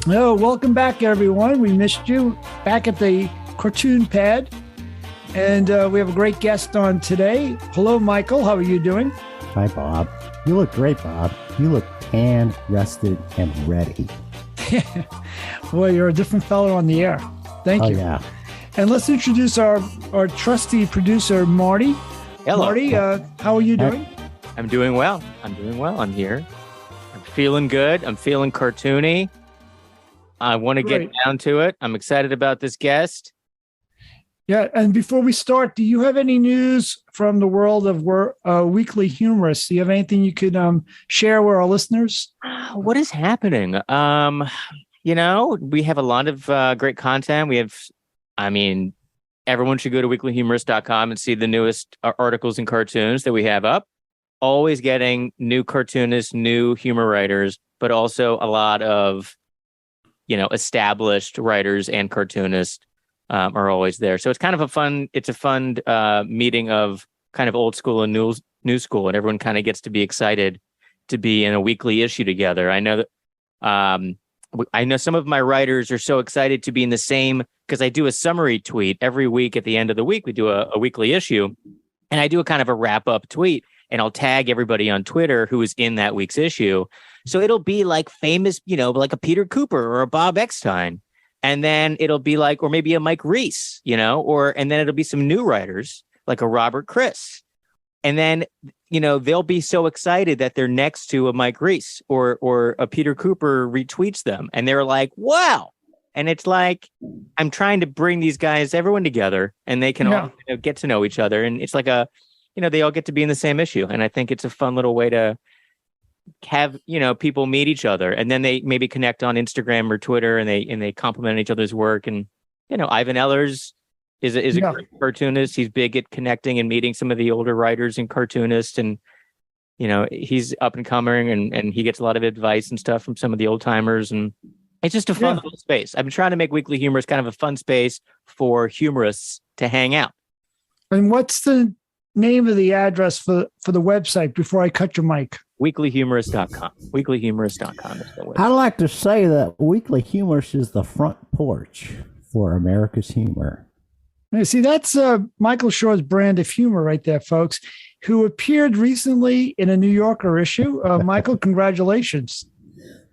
Oh, welcome back, everyone. We missed you back at the cartoon pad. And we have a great guest on today. Hello, Michael. How are you doing? Hi, Bob. You look great, Bob. You look tan, rested, and ready. Well, you're a different fellow on the air. Thank you. Yeah. And let's introduce our trusty producer, Marty. Hello. Marty, how are you doing? I'm doing well. I'm here. I'm feeling good. I'm feeling cartoony. I want to get down to it. I'm excited about this guest. Yeah, and before we start, do you have any news from the world of Weekly Humorist? Do you have anything you could share with our listeners? What is happening? We have a lot of great content. Everyone should go to weeklyhumorist.com and see the newest articles and cartoons that we have up. Always getting new cartoonists, new humor writers, but also a lot of established writers and cartoonists are always there. So it's kind of a fun meeting of kind of old school and new school, and everyone kind of gets to be excited to be in a weekly issue together. I know that some of my writers are so excited to be in the same, because I do a summary tweet every week. At the end of the week, we do a weekly issue, and I do a kind of a wrap up tweet, and I'll tag everybody on Twitter who is in that week's issue. So it'll be like famous, like a Peter Cooper or a Bob Eckstein. And then it'll be like, or maybe a Mike Reese, and then it'll be some new writers like a Robert Chris. And then, they'll be so excited that they're next to a Mike Reese or a Peter Cooper retweets them. And they're like, wow. And it's like, I'm trying to bring these guys, everyone together, and they can all get to know each other. And it's like they all get to be in the same issue. And I think it's a fun little way to have people meet each other, and then they maybe connect on Instagram or Twitter, and they compliment each other's work. And Ivan Ehlers is a great cartoonist. He's big at connecting and meeting some of the older writers and cartoonists, and he's up and coming, and he gets a lot of advice and stuff from some of the old timers, and it's just a fun little space. I've been trying to make Weekly Humorist kind of a fun space for humorists to hang out. And what's the name of the address for the website before I cut your mic? Weeklyhumorist.com. Weeklyhumorist.com is the website. I like to say that Weekly Humorist is the front porch for America's humor. See, that's Michael Shaw's brand of humor right there, folks, who appeared recently in a New Yorker issue. Michael, congratulations.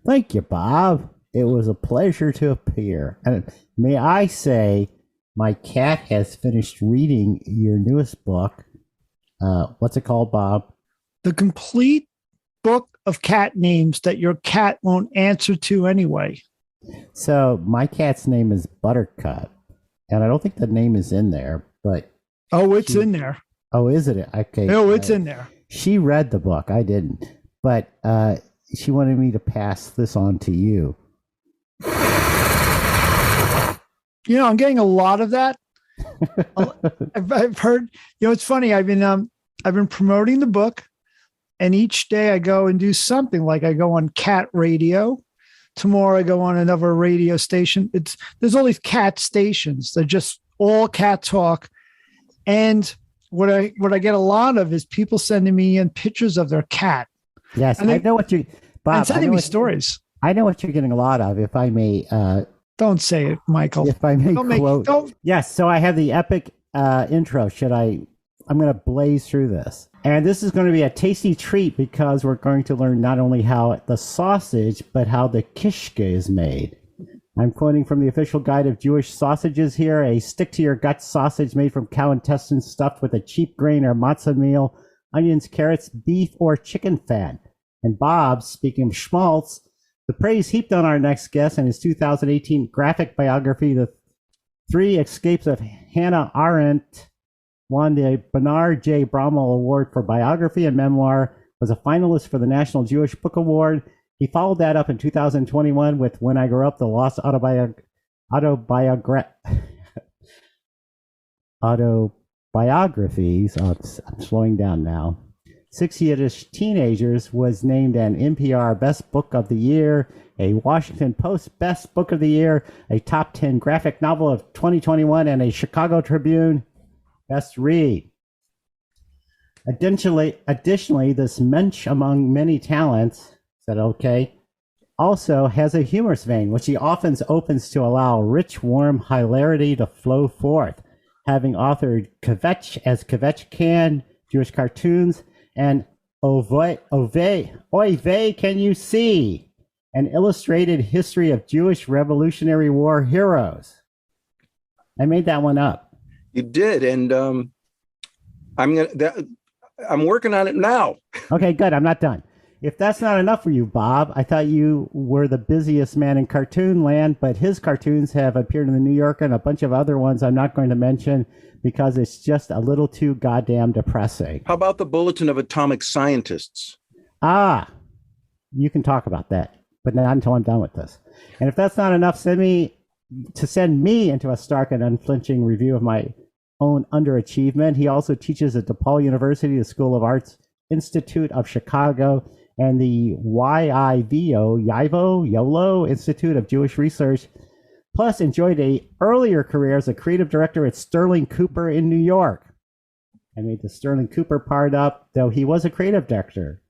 Thank you, Bob. It was a pleasure to appear. And may I say, my cat has finished reading your newest book. What's it called, Bob? The Complete Book of Cat Names That Your Cat Won't Answer To Anyway. So my cat's name is Buttercup, and I don't think the name is in there, but it's in there. Oh, is it? Okay. No, it's in there. She read the book. I didn't, but she wanted me to pass this on to you. I'm getting a lot of that. I've heard. It's funny. I've been promoting the book. And each day I go and do something, like I go on cat radio. Tomorrow I go on another radio station. There's all these cat stations. They're just all cat talk. And what I get a lot of is people sending me in pictures of their cat. Yes, I know what you, Bob. And sending me stories. I know what you're getting a lot of. If I may, don't say it, Michael. If I may quote, yes. So I have the epic intro. I'm going to blaze through this. And this is going to be a tasty treat because we're going to learn not only how the sausage, but how the kishka is made. I'm quoting from the official guide of Jewish sausages here: a stick-to-your-gut sausage made from cow intestines stuffed with a cheap grain or matzah meal, onions, carrots, beef, or chicken fat. And Bob, speaking of schmaltz, the praise heaped on our next guest in his 2018 graphic biography, The Three Escapes of Hannah Arendt, won the Bernard J. Brommel Award for Biography and Memoir, was a finalist for the National Jewish Book Award. He followed that up in 2021 with When I Grew Up, the Lost Autobiographies. I'm slowing down now. Six Yiddish Teenagers was named an NPR Best Book of the Year, a Washington Post Best Book of the Year, a Top 10 Graphic Novel of 2021, and a Chicago Tribune Best Read. Additionally, this mensch among many talents, is that okay? also has a humorous vein, which he often opens to allow rich, warm hilarity to flow forth, having authored Kvetch Can, Jewish Cartoons, and Oy Vey, Can You See? An illustrated history of Jewish Revolutionary War heroes. I made that one up. You did, and I'm working on it now. Okay, good. I'm not done. If that's not enough for you, Bob, I thought you were the busiest man in cartoon land, but his cartoons have appeared in the New Yorker and a bunch of other ones I'm not going to mention because it's just a little too goddamn depressing. How about the Bulletin of Atomic Scientists? Ah, you can talk about that, but not until I'm done with this. And if that's not enough, send me into a stark and unflinching review of my own underachievement. He also teaches at DePaul University, the School of Arts Institute of Chicago, and the YIVO Institute of Jewish Research, plus enjoyed a earlier career as a creative director at Sterling Cooper in New York. I made the Sterling Cooper part up, though he was a creative director.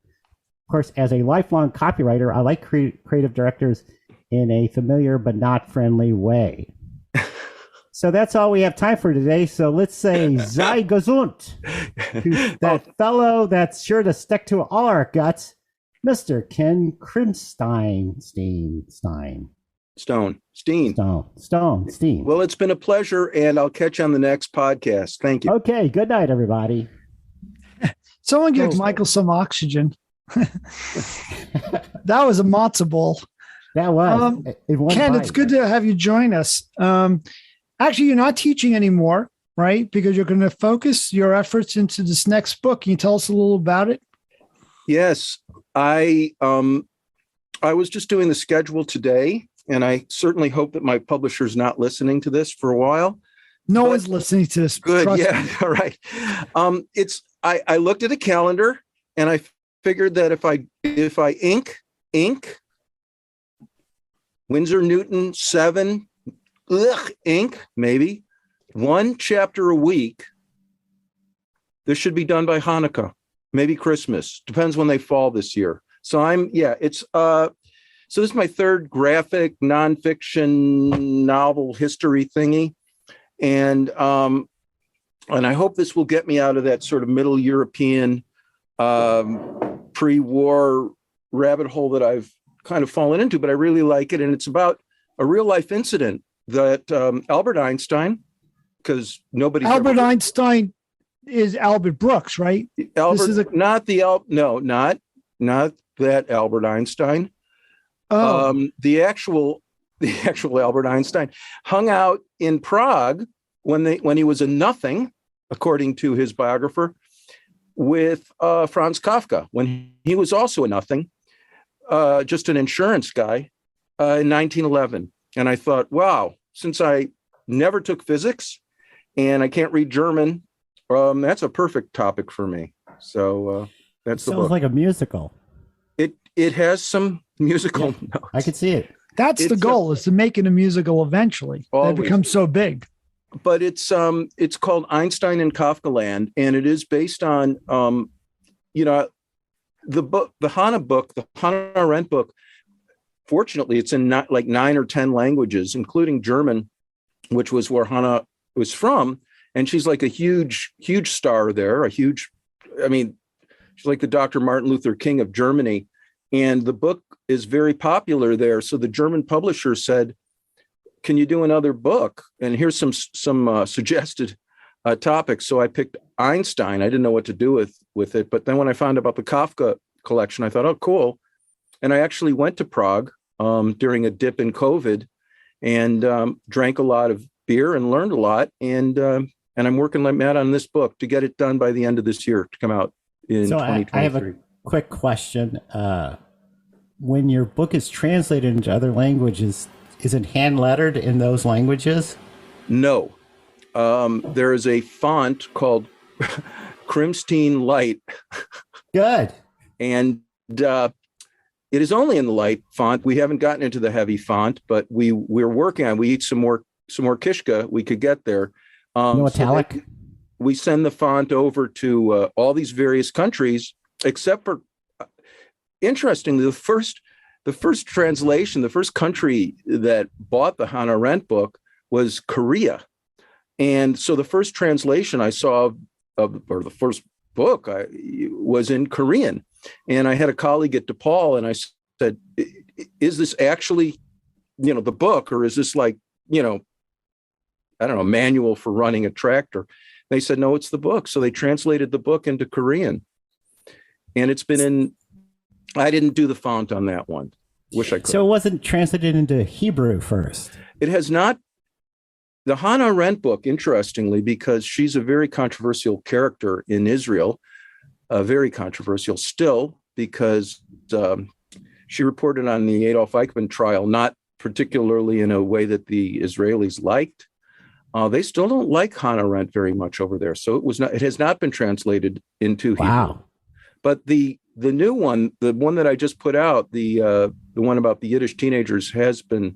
Of course, as a lifelong copywriter, I like creative directors in a familiar but not friendly way. So that's all we have time for today. So let's say sei gesund to that fellow that's sure to stick to all our guts, Mr. Ken Krimstein. Steen. Well, it's been a pleasure, and I'll catch you on the next podcast. Thank you. Okay, good night, everybody. Someone give Michael some oxygen. That was a matzo ball. That was. Ken, it's good to have you join us. Actually, you're not teaching anymore, right? Because you're going to focus your efforts into this next book. Can you tell us a little about it? Yes, I was just doing the schedule today, and I certainly hope that my publisher's not listening to this for a while. No one's listening to this. Good, yeah, all right. I looked at a calendar, and I figured that if I ink Winsor Newton 7. Ink, maybe 1 chapter a week. This should be done by Hanukkah, maybe Christmas. Depends when they fall this year. So so this is my third graphic nonfiction novel history thingy. And I hope this will get me out of that sort of Middle European pre-war rabbit hole that I've kind of fallen into, but I really like it. And it's about a real life incident that Albert Einstein, because Einstein is Albert Brooks, right? Not that Albert Einstein. The actual Albert Einstein hung out in Prague when he was a nothing, according to his biographer, with Franz Kafka when he was also a nothing, just an insurance guy, in 1911. And I thought, wow, since I never took physics and I can't read German, that's a perfect topic for me. So that's the book. Sounds like a musical. It has some musical notes. I could see it. That's the goal, is to make it a musical eventually. Always. They become so big. But it's called Einstein in Kafkaland, and it is based on the book, the Hannah book, the Hannah Arendt book. Fortunately, it's in 9 or 10 languages, including German, which was where Hannah was from. And she's like a huge, huge star there. She's like the Dr. Martin Luther King of Germany. And the book is very popular there. So the German publisher said, can you do another book? And here's some suggested topics. So I picked Einstein. I didn't know what to do with it. But then when I found out about the Kafka collection, I thought, oh, cool. And I actually went to Prague during a dip in COVID and drank a lot of beer and learned a lot. And I'm working like mad on this book to get it done by the end of this year to come out in 2023. I have a quick question. When your book is translated into other languages, is it hand lettered in those languages? No. There is a font called Krimstein Light. Good. And it is only in the light font. We haven't gotten into the heavy font, but we're working on. We eat some more kishka. We could get there. No italic. So we send the font over to all these various countries, except for, interestingly, the the first translation, the first country that bought the Hannah Arendt book was Korea. And so the first translation I saw or the first book was in Korean. And I had a colleague at DePaul, and I said, is this actually, the book, or is this like, I don't know, a manual for running a tractor? They said, no, it's the book. So they translated the book into Korean. And it's been I didn't do the font on that one. Wish I could. So it wasn't translated into Hebrew first? It has not. The Hannah Arendt book, interestingly, because she's a very controversial character in Israel, very controversial still, because she reported on the Adolf Eichmann trial, not particularly in a way that the Israelis liked. They still don't like Hannah Arendt very much over there. So it has not been translated into Hebrew. But the new one, the one that I just put out, the one about the Yiddish teenagers, has been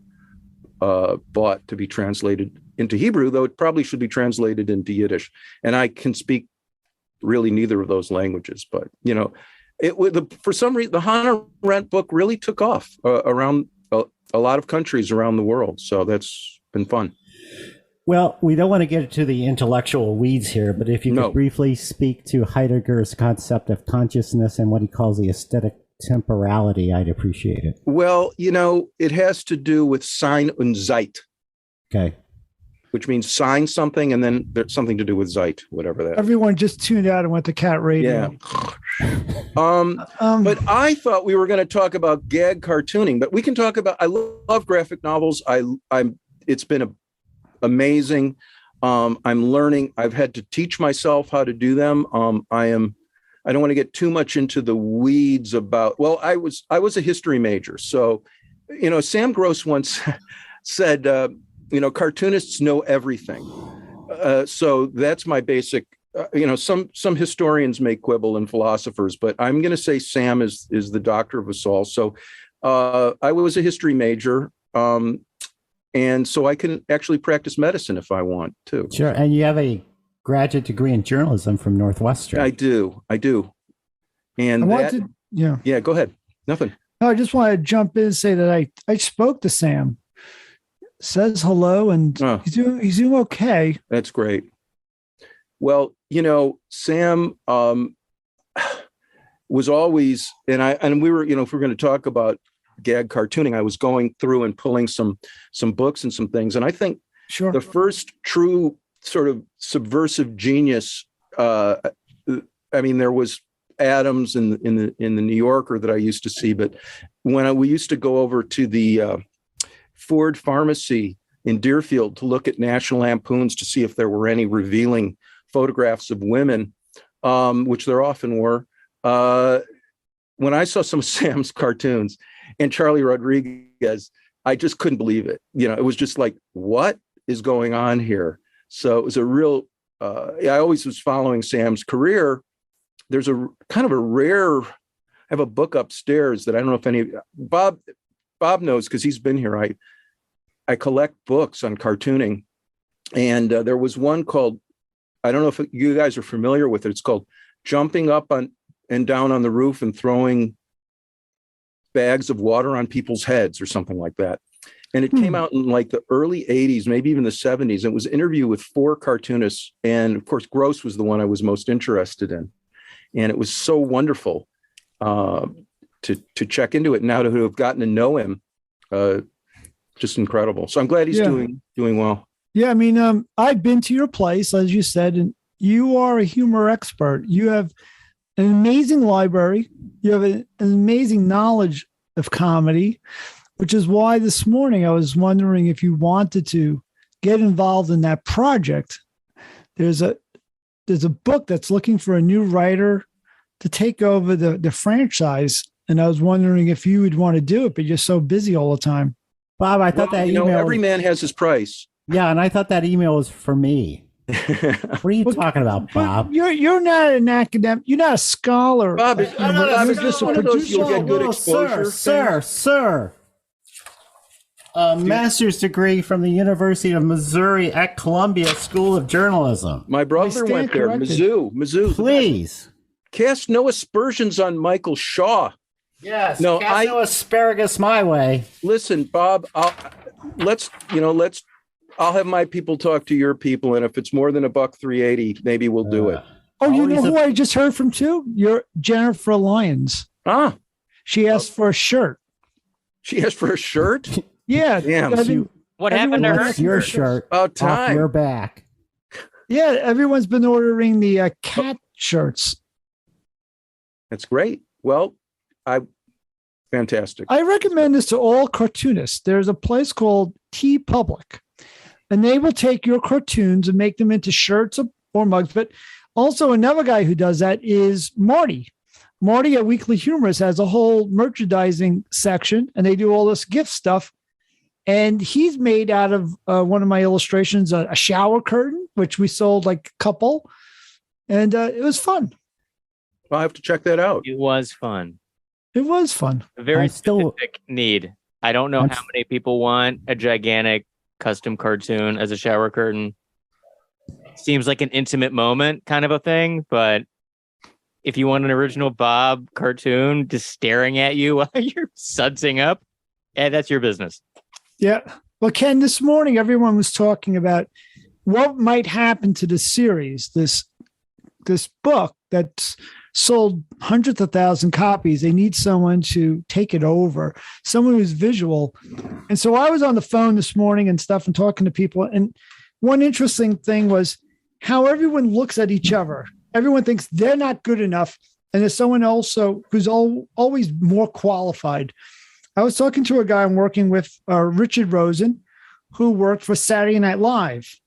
bought to be translated into Hebrew, though it probably should be translated into Yiddish. And I can speak really neither of those languages, but for some reason, the Hannah Arendt book really took off around a lot of countries around the world. So that's been fun. Well, we don't want to get into the intellectual weeds here, but if you could briefly speak to Heidegger's concept of consciousness and what he calls the aesthetic temporality, I'd appreciate it. Well, it has to do with Sein und Zeit. Okay. Which means sign something, and then there's something to do with Zeit, whatever that is. Everyone just tuned out and went to cat radio. Yeah. But I thought we were going to talk about gag cartooning, but we can talk about, I love graphic novels. It's been amazing. I'm learning. I've had to teach myself how to do them. I don't want to get too much into the weeds about, well, I was a history major. So, Sam Gross once said, cartoonists know everything. So that's my basic, some historians may quibble and philosophers, but I'm going to say Sam is the doctor of us all. So I was a history major. And so I can actually practice medicine if I want to. Sure. And you have a graduate degree in journalism from Northwestern. I do. And yeah, go ahead. Nothing. No, I just want to jump in and say that I spoke to Sam. Says hello, and he's doing okay. That's great. Well, Sam was always, and we were, if we're going to talk about gag cartooning, I was going through and pulling some books and some things, and I think the first true sort of subversive genius. There was Adams in the New Yorker that I used to see, but when we used to go over to the Ford Pharmacy in Deerfield to look at National Lampoons to see if there were any revealing photographs of women, which there often were. When I saw some of Sam's cartoons and Charlie Rodriguez, I just couldn't believe it. It was just like, what is going on here? So it was a real, I always was following Sam's career. There's a kind of a rare, I have a book upstairs that I don't know if any, Bob knows because he's been here. I collect books on cartooning, and there was one called, I don't know if you guys are familiar with it. It's called Jumping Up on and Down on the Roof and Throwing Bags of Water on People's Heads or something like that. And it came out in like the early 80s, maybe even the 70s. It was an interview with 4 cartoonists. And of course, Gross was the one I was most interested in. And it was so wonderful to check into it. Now to have gotten to know him, just incredible. So I'm glad he's doing well. Yeah, I've been to your place, as you said, and you are a humor expert. You have an amazing library. You have an amazing knowledge of comedy, which is why this morning I was wondering if you wanted to get involved in that project. There's a book that's looking for a new writer to take over the franchise. And I was wondering if you would want to do it, but you're so busy all the time. Bob, I thought that email. Every man has his price. Yeah, and I thought that email was for me. What are you talking about, Bob? You're not an academic. You're not a scholar. Bob, you're just a producer. You'll get good exposure. Sir. A master's degree from the University of Missouri at Columbia School of Journalism. My brother went there. Mizzou. Please. Cast no aspersions on Michael Shaw. Yes. No, cast no asparagus my way. Listen, Bob, I'll have my people talk to your people, and if it's more than $1.380, maybe we'll do it. Oh, you know Always who I just heard from too? Your Jennifer Lyons. Ah, She asked for a shirt. she asked for a shirt? Yeah. Damn. I mean, What happened to her? What's your shirt About off your time. back? yeah, everyone's been ordering the cat shirts. That's great. Well, fantastic. I recommend this to all cartoonists. There's a place called T Public, and they will take your cartoons and make them into shirts or mugs. But also another guy who does that is Marty. Marty at Weekly Humorist has a whole merchandising section, and they do all this gift stuff. And he's made out of one of my illustrations, a shower curtain, which we sold like a couple. And it was fun. I'll have to check that out. It was fun. It was fun. A very I'm still- specific need. I don't know how many people want a gigantic custom cartoon as a shower curtain. Seems like an intimate moment kind of a thing, but if you want an original Bob cartoon just staring at you while you're sudsing up, that's your business. Yeah. Well, Ken, this morning, everyone was talking about what might happen to the series, this book that's sold hundreds of thousand copies. They need someone to take it over, someone who's visual. And so I was on the phone this morning and stuff and talking to people. And one interesting thing was how everyone looks at each other. Everyone thinks they're not good enough. And there's someone also who's always more qualified. I was talking to a guy I'm working with, Richard Rosen, who worked for Saturday Night Live.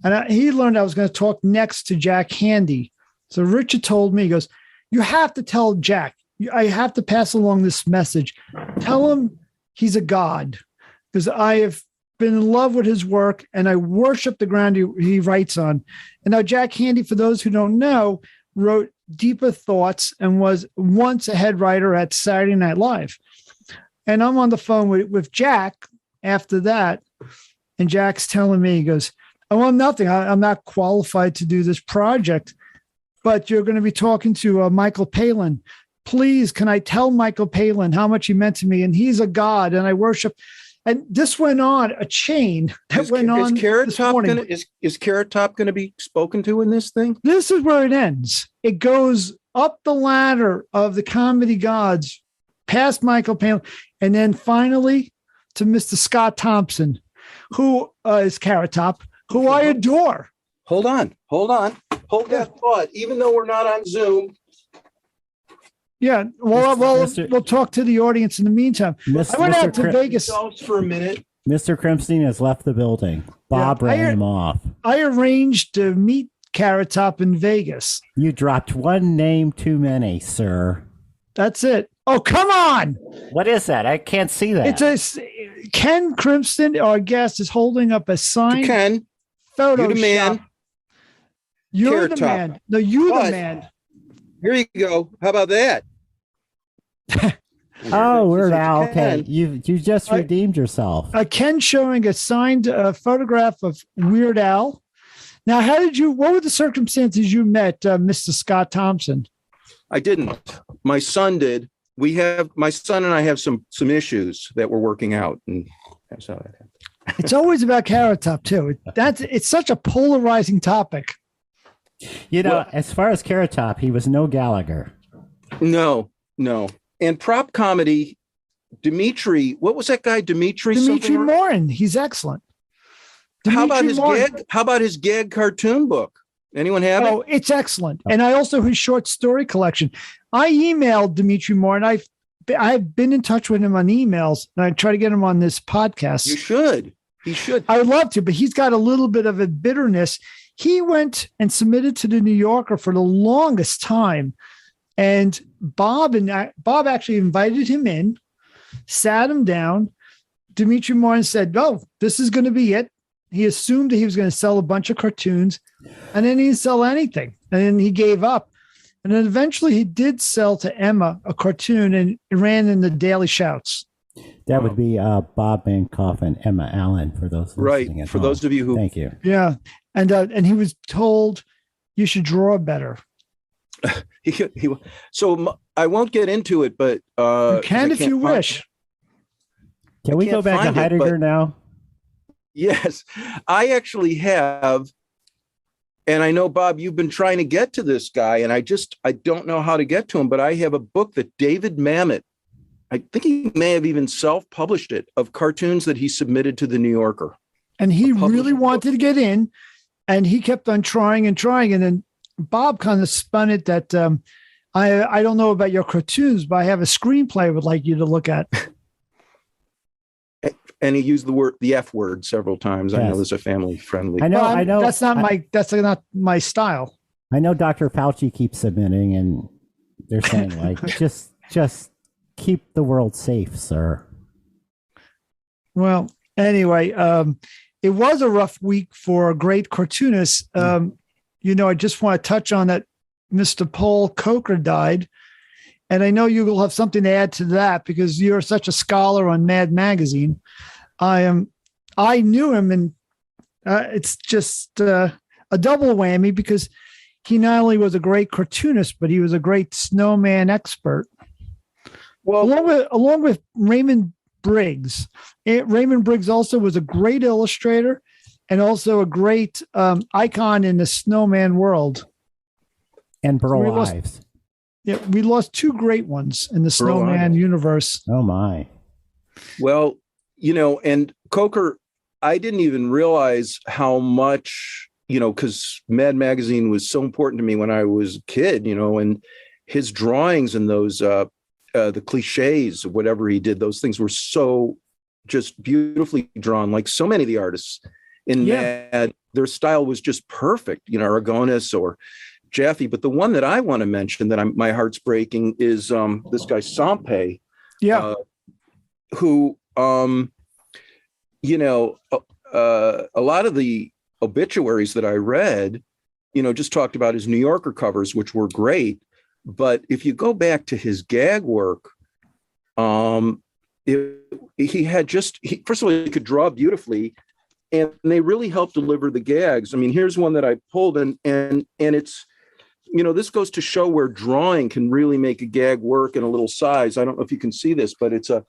And he learned I was going to talk next to Jack Handy. So Richard told me, he goes, you have to tell Jack, I have to pass along this message. Tell him he's a god, because I have been in love with his work and I worship the ground he writes on. And now Jack Handy, for those who don't know, wrote Deeper Thoughts and was once a head writer at Saturday Night Live. And I'm on the phone with Jack after that. And Jack's telling me, he goes, oh, well, nothing. I'm not qualified to do this project, but you're going to be talking to Michael Palin. Please, can I tell Michael Palin how much he meant to me? And he's a god and I worship. And this went on a chain that went on. Is Carrot Top going to be spoken to in this thing? This is where it ends. It goes up the ladder of the comedy gods, past Michael Palin, and then finally to Mr. Scott Thompson, who is Carrot Top, who I adore. Hold on. Hold that thought. Even though we're not on Zoom. Yeah, well, we'll talk to the audience in the meantime. I went out to Vegas for a minute. Mr. Krimstein has left the building. Bob ran him off. I arranged to meet Carrot Top in Vegas. You dropped one name too many, sir. That's it. Oh, come on. What is that? I can't see that. It's Ken Krimstein, our guest, is holding up a sign. Ken, photo. you're the man. You're the man. No, you're the man. Here you go. How about that? Oh, Weird Al. Okay, you just redeemed yourself. Ken showing a signed photograph of Weird Al. Now, what were the circumstances you met Mr. Scott Thompson? I didn't. My son did. My son and I have some issues that we're working out, and that's how that happened. It's always about Carrot Top too. It's such a polarizing topic. As far as Carrot Top, he was no Gallagher. No. And prop comedy, Dimitri, what was that guy? Dimitri Morin. He's excellent. How about his gag cartoon book? Anyone have it? Oh, it's excellent. And I also his short story collection. I emailed Dimitri Morin. I've been in touch with him on emails, and I try to get him on this podcast. You should. He should. I would love to, but he's got a little bit of a bitterness. He went and submitted to the New Yorker for the longest time. And Bob actually invited him in, sat him down. Dimitri Morin said, oh, this is going to be it. He assumed that he was going to sell a bunch of cartoons, and then he didn't sell anything. And then he gave up. And then eventually he did sell to Emma a cartoon, and it ran in the Daily Shouts. That would be Bob Mankoff and Emma Allen for those listening at home. Those of you who... Thank you. Yeah. And he was told you should draw better. So I won't get into it, but You can if you wish. Can we go back to Heidegger now? Yes, I actually have. And I know, Bob, you've been trying to get to this guy, and I don't know how to get to him, but I have a book that David Mamet, I think he may have even self-published it, of cartoons that he submitted to the New Yorker. And he really wanted to get in, and he kept on trying and trying. And then Bob kind of spun it that I don't know about your cartoons, but I have a screenplay I would like you to look at. And he used the F word several times. Yes. I know this is a family friendly. I know. That's not my style. I know Dr. Fauci keeps submitting, and they're saying like, just keep the world safe, sir. Well, anyway, it was a rough week for great cartoonists. I just want to touch on that Mr. Paul Coker died. And I know you will have something to add to that because you're such a scholar on Mad Magazine. I knew him, and it's just a double whammy because he not only was a great cartoonist, but he was a great snowman expert. Well, along with Raymond Briggs. Raymond Briggs also was a great illustrator and also a great icon in the snowman world. And Burl Ives. Yeah, we lost two great ones in the snowman universe. Oh, my. Well, and Coker, I didn't even realize how much, because Mad Magazine was so important to me when I was a kid, and his drawings and those, the cliches, whatever he did, those things were so just beautifully drawn, like so many of the artists in Mad, their style was just perfect, Aragonis or Jaffe. But the one that I want to mention that my heart's breaking is this guy Sampe, who a lot of the obituaries that I read, just talked about his New Yorker covers, which were great. But if you go back to his gag work, he had first of all, he could draw beautifully, and they really helped deliver the gags. I mean, here's one that I pulled, and it's, this goes to show where drawing can really make a gag work in a little size. I don't know if you can see this, but it's a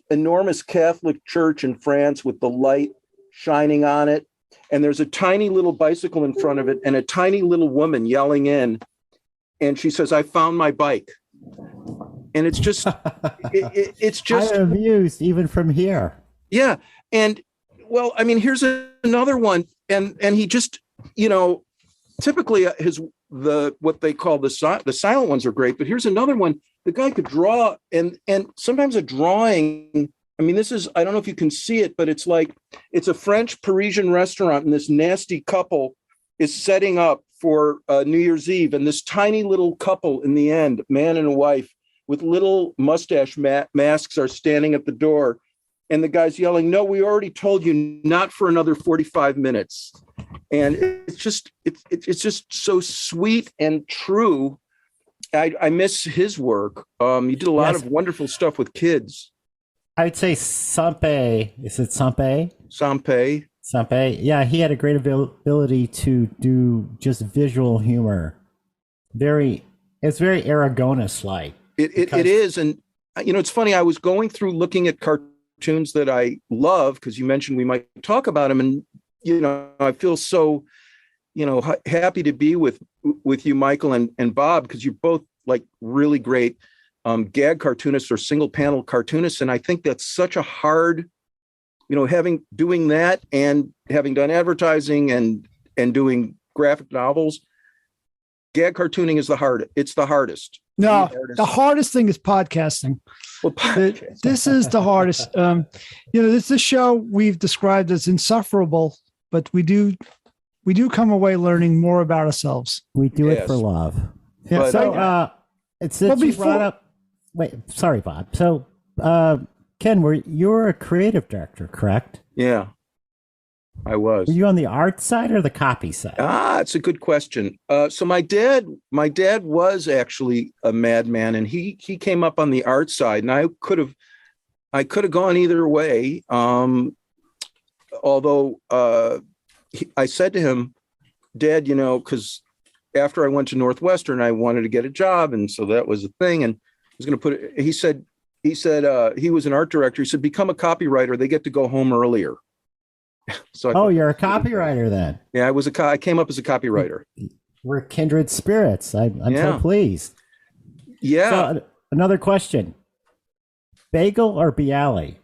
enormous Catholic church in France with the light shining on it. And there's a tiny little bicycle in front of it and a tiny little woman yelling in. And she says, "I found my bike." And it's just, it's just. I'm amused even from here. Yeah. And well, I mean, here's another one. And he just, typically what they call the silent ones are great, but here's another one. The guy could draw, and sometimes a drawing, I mean, this is, I don't know if you can see it, but it's like, it's a French Parisian restaurant, and this nasty couple is setting up for New Year's Eve. And this tiny little couple in the end, man and a wife with little mustache masks, are standing at the door. And the guy's yelling, "No, we already told you, not for another 45 minutes. And it's just so sweet and true. I miss his work. He did a lot of wonderful stuff with kids. I would say Sampe. Is it Sampe? Sampe. Sampe. Yeah, he had a great ability to do just visual humor. It's very Aragonis-like. It is. And, it's funny. I was going through looking at cartoons that I love, because you mentioned we might talk about them. And, I feel so, happy to be with you, Michael and Bob, because you're both like really great gag cartoonists or single panel cartoonists. And I think that's such a hard, doing that and having done advertising and doing graphic novels, gag cartooning is it's the hardest. No, the hardest thing is podcasting. Well, this is the hardest. This is a show we've described as insufferable, but we do come away learning more about ourselves. We do it for love. Yeah. But, so it's you brought up. Wait, sorry, Bob. So Ken, you're a creative director, correct? Yeah, I was. Were you on the art side or the copy side? It's a good question. So my dad was actually a madman, and he came up on the art side, and I could have gone either way. Although I said to him, "Dad, because after I went to Northwestern, I wanted to get a job, and so that was a thing. And I was going to put it. He said he was an art director. He said, become a copywriter. They get to go home earlier. So you're a copywriter then. Yeah, I came up as a copywriter. We're kindred spirits. I'm so pleased. Yeah. So, another question: bagel or bialy?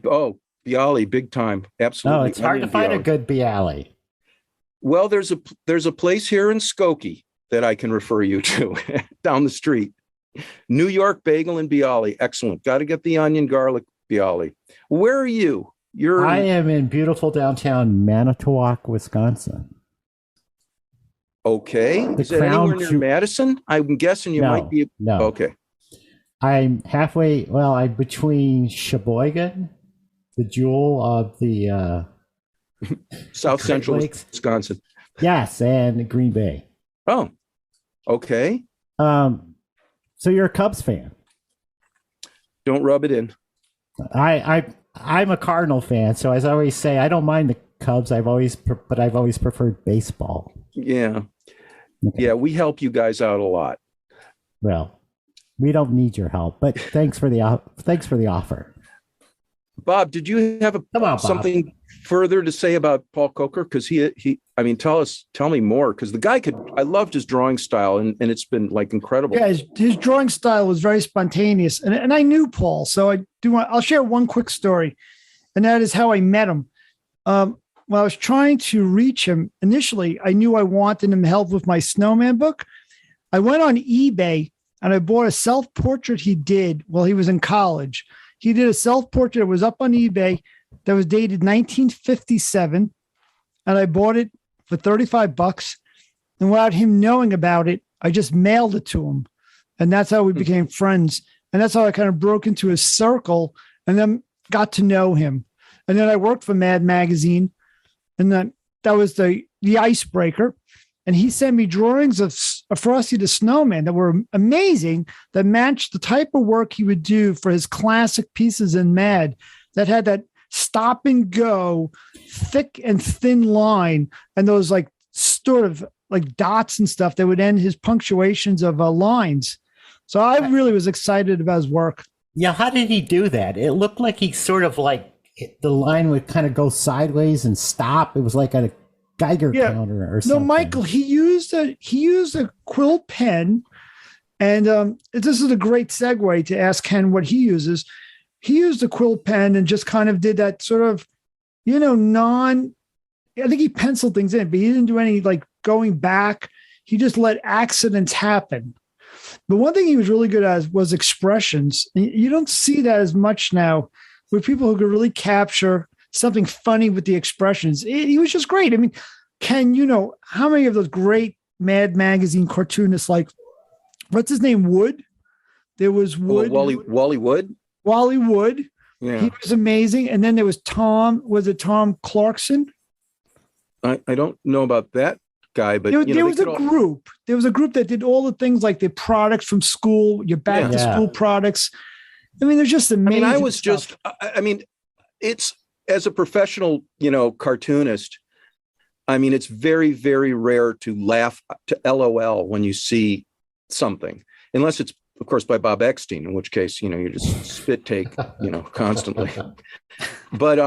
Oh, bialy, big time. Absolutely. Oh, it's hard to find a good bialy. Well, there's a place here in Skokie that I can refer you to down the street. New York Bagel and Bialy. Excellent. Got to get the onion garlic bialy. Where are you? I am in beautiful downtown Manitowoc, Wisconsin. Okay. Is it anywhere near Madison? I'm guessing you might be. No. Okay. I'm halfway. Well, I'm between Sheboygan, the jewel of the South Central Wisconsin. Yes, and Green Bay. Oh, okay. So you're a Cubs fan? Don't rub it in. I'm a Cardinal fan, so as I always say, I don't mind the Cubs. But I've always preferred baseball. Yeah, okay. Yeah. We help you guys out a lot. Well, we don't need your help, but thanks for the offer. Bob, did you have something further to say about Paul Coker? Because tell me more. Because the guy I loved his drawing style, and it's been like incredible. Yeah, his drawing style was very spontaneous, and I knew Paul, so I'll share one quick story, and that is how I met him. When I was trying to reach him initially, I knew I wanted him help with my snowman book. I went on eBay and I bought a self-portrait he did while he was in college. He did a self-portrait that was up on eBay that was dated 1957. And I bought it for $35. And without him knowing about it, I just mailed it to him. And that's how we became friends. And that's how I kind of broke into his circle and then got to know him. And then I worked for Mad Magazine. And that was the icebreaker. And he sent me drawings of Frosty the Snowman that were amazing, that matched the type of work he would do for his classic pieces in Mad, that had that stop and go, thick and thin line, and those like sort of like dots and stuff that would end his punctuations of lines. So I really was excited about his work. Yeah, how did he do that? It looked like he sort of like the line would kind of go sideways and stop. It was like a Geiger counter or something. No, Michael, he used a quill pen, and this is a great segue to ask Ken what he uses. He used a quill pen and just kind of did that sort of, I think he penciled things in, but he didn't do any like going back. He just let accidents happen. But one thing he was really good at was expressions. You don't see that as much now with people who could really capture something funny with the expressions. He was just great. I mean, Ken, how many of those great Mad Magazine cartoonists, like, what's his name? Wood? There was Wood. Wally Wood? Wally Wood. Yeah. He was amazing. And then there was Tom Clarkson? I don't know about that guy, but there was a group. There was a group that did all the things like the products from school, your back to school products. I mean, they're just amazing. It's as a professional, cartoonist, it's very, very rare to laugh to LOL when you see something, unless it's, of course, by Bob Eckstein, in which case, you just spit take, constantly. But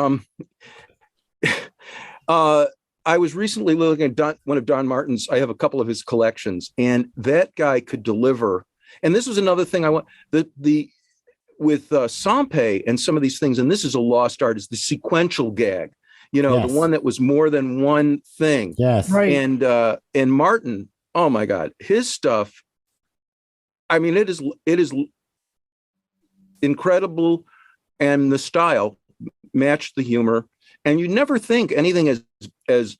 I was recently looking at one of Don Martin's. I have a couple of his collections, and that guy could deliver. And this was another thing I want with Sampe and some of these things, and this is a lost art, is the sequential gag, the one that was more than one thing. Yes. Right. And Martin, oh my God, his stuff, it is incredible, and the style matched the humor, and you never think anything as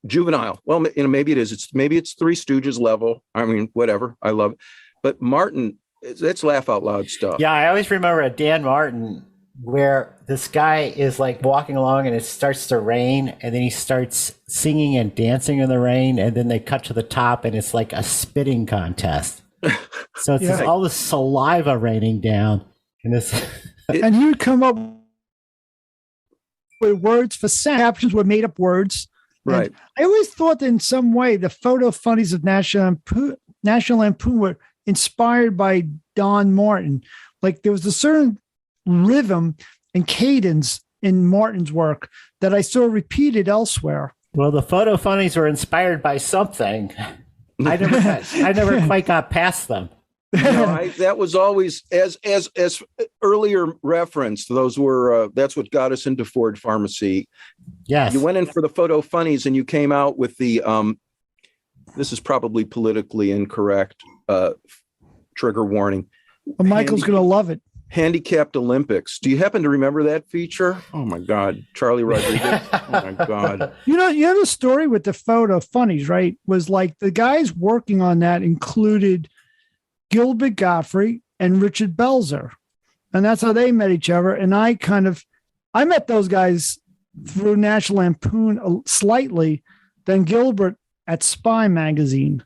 juvenile. Well, maybe it is. Maybe it's Three Stooges level. Whatever. I love it. But Martin, that's laugh out loud stuff. Yeah, I always remember a Dan Martin where this guy is like walking along and it starts to rain, and then he starts singing and dancing in the rain, and then they cut to the top and it's like a spitting contest. So it's all this saliva raining down, and and he would come up with words for sound. Captions were made up words Right. And I always thought that in some way the photo funnies of National Lampoon were inspired by Don Martin. Like there was a certain rhythm and cadence in Martin's work that I saw repeated elsewhere. Well, the photo funnies were inspired by something. I never quite got past them. That was always as earlier referenced. Those were that's what got us into Ford Pharmacy. Yes, you went in for the photo funnies, and you came out with the. This is probably politically incorrect. Trigger warning. Well, Michael's going to love it. Handicapped Olympics. Do you happen to remember that feature? Oh my God, Charlie Rodriguez. Oh my God. You know the story with the photo funnies, right? Was like the guys working on that included Gilbert Gottfried and Richard Belzer. And that's how they met each other. And I met those guys through National Lampoon slightly, then Gilbert at Spy magazine.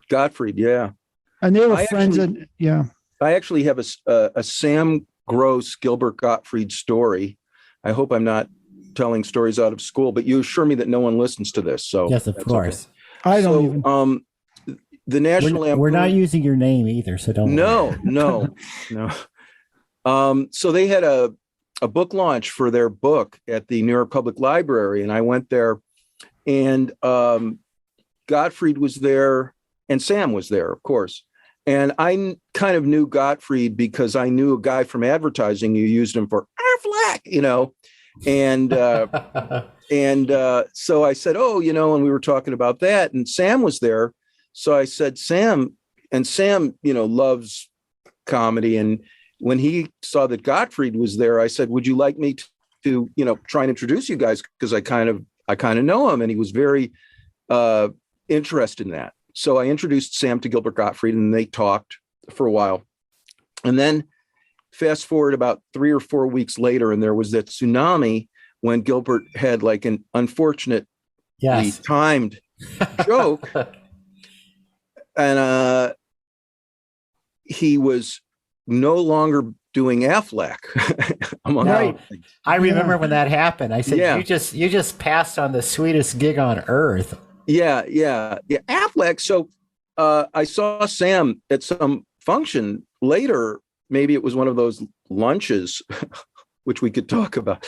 Gottfried, yeah. And they were friends. I actually have a Sam Gross Gilbert Gottfried story. I hope I'm not telling stories out of school, but you assure me that no one listens to this. So yes, of course. Okay. I don't even. The National Lampoon. We're not using your name either, so don't. No. So they had a book launch for their book at the New York Public Library, and I went there, and Gottfried was there, and Sam was there, of course. And I kind of knew Gottfried because I knew a guy from advertising who used him for Aflac, and so I said, and we were talking about that, and Sam was there. So I said, Sam, loves comedy. And when he saw that Gottfried was there, I said, would you like me to try and introduce you guys? Because I kind of know him. And he was very interested in that. So I introduced Sam to Gilbert Gottfried, and they talked for a while. And then fast forward about 3 or 4 weeks later, and there was that tsunami when Gilbert had like an unfortunately timed joke. And he was no longer doing Aflac. I remember when that happened. I said, you just passed on the sweetest gig on earth. Yeah. Aflac. So I saw Sam at some function later. Maybe it was one of those lunches, which we could talk about.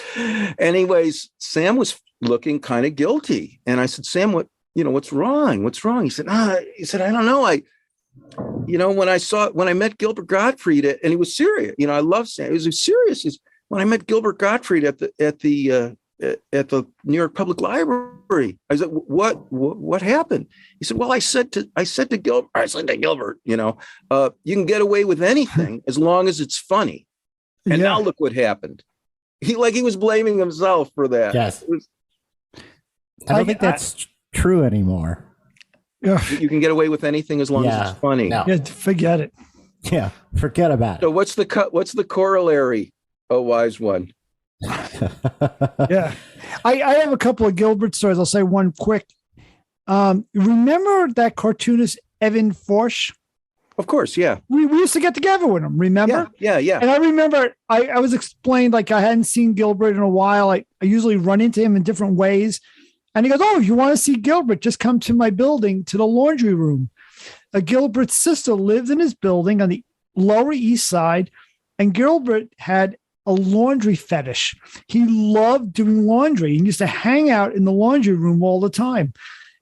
Anyways, Sam was looking kind of guilty. And I said, Sam, what's wrong? What's wrong? He said, I don't know. When I met Gilbert Gottfried, and he was serious, I love Sam. He was serious. When I met Gilbert Gottfried at the New York Public Library, I said, what happened? He said, well, I said to Gilbert, you can get away with anything as long as it's funny. And now look what happened. He was blaming himself for that. Yes. I don't think that's true anymore. You can get away with anything as long as it's funny. No. Yeah, forget it. Yeah, forget about it. So what's the corollary? A wise one. Yeah, I have a couple of Gilbert stories. I'll say one quick. Remember that cartoonist Evan Forsch? Of course, yeah. We used to get together with him. Remember? Yeah. And I remember I was explained like I hadn't seen Gilbert in a while. I usually run into him in different ways. And he goes, oh, if you want to see Gilbert, just come to my building, to the laundry room. Gilbert's sister lived in his building on the Lower East Side, and Gilbert had a laundry fetish. He loved doing laundry. He used to hang out in the laundry room all the time.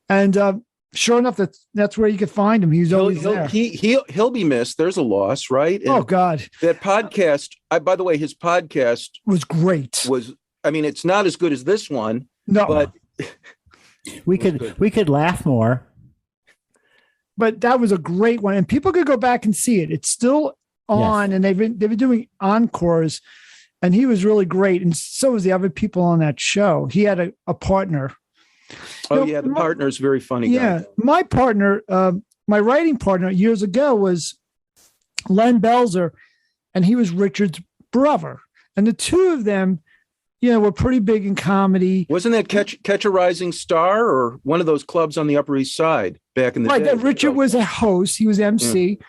And sure enough, that's where you could find him. He's always there. He'll be missed. There's a loss, right? And oh, God. That podcast, by the way, his podcast was great. It's not as good as this one. No. But we could laugh more. But that was a great one, and people could go back and see it. It's still on, and they've been doing encores, and he was really great, and so was the other people on that show. He had a partner. The partner is very funny. Yeah, guy. My partner, my writing partner years ago was Len Belzer, and he was Richard's brother, and the two of them, were pretty big in comedy. Wasn't that Catch a Rising Star or one of those clubs on the Upper East Side back in the day? Right, Richard was a host. He was MC. Yeah.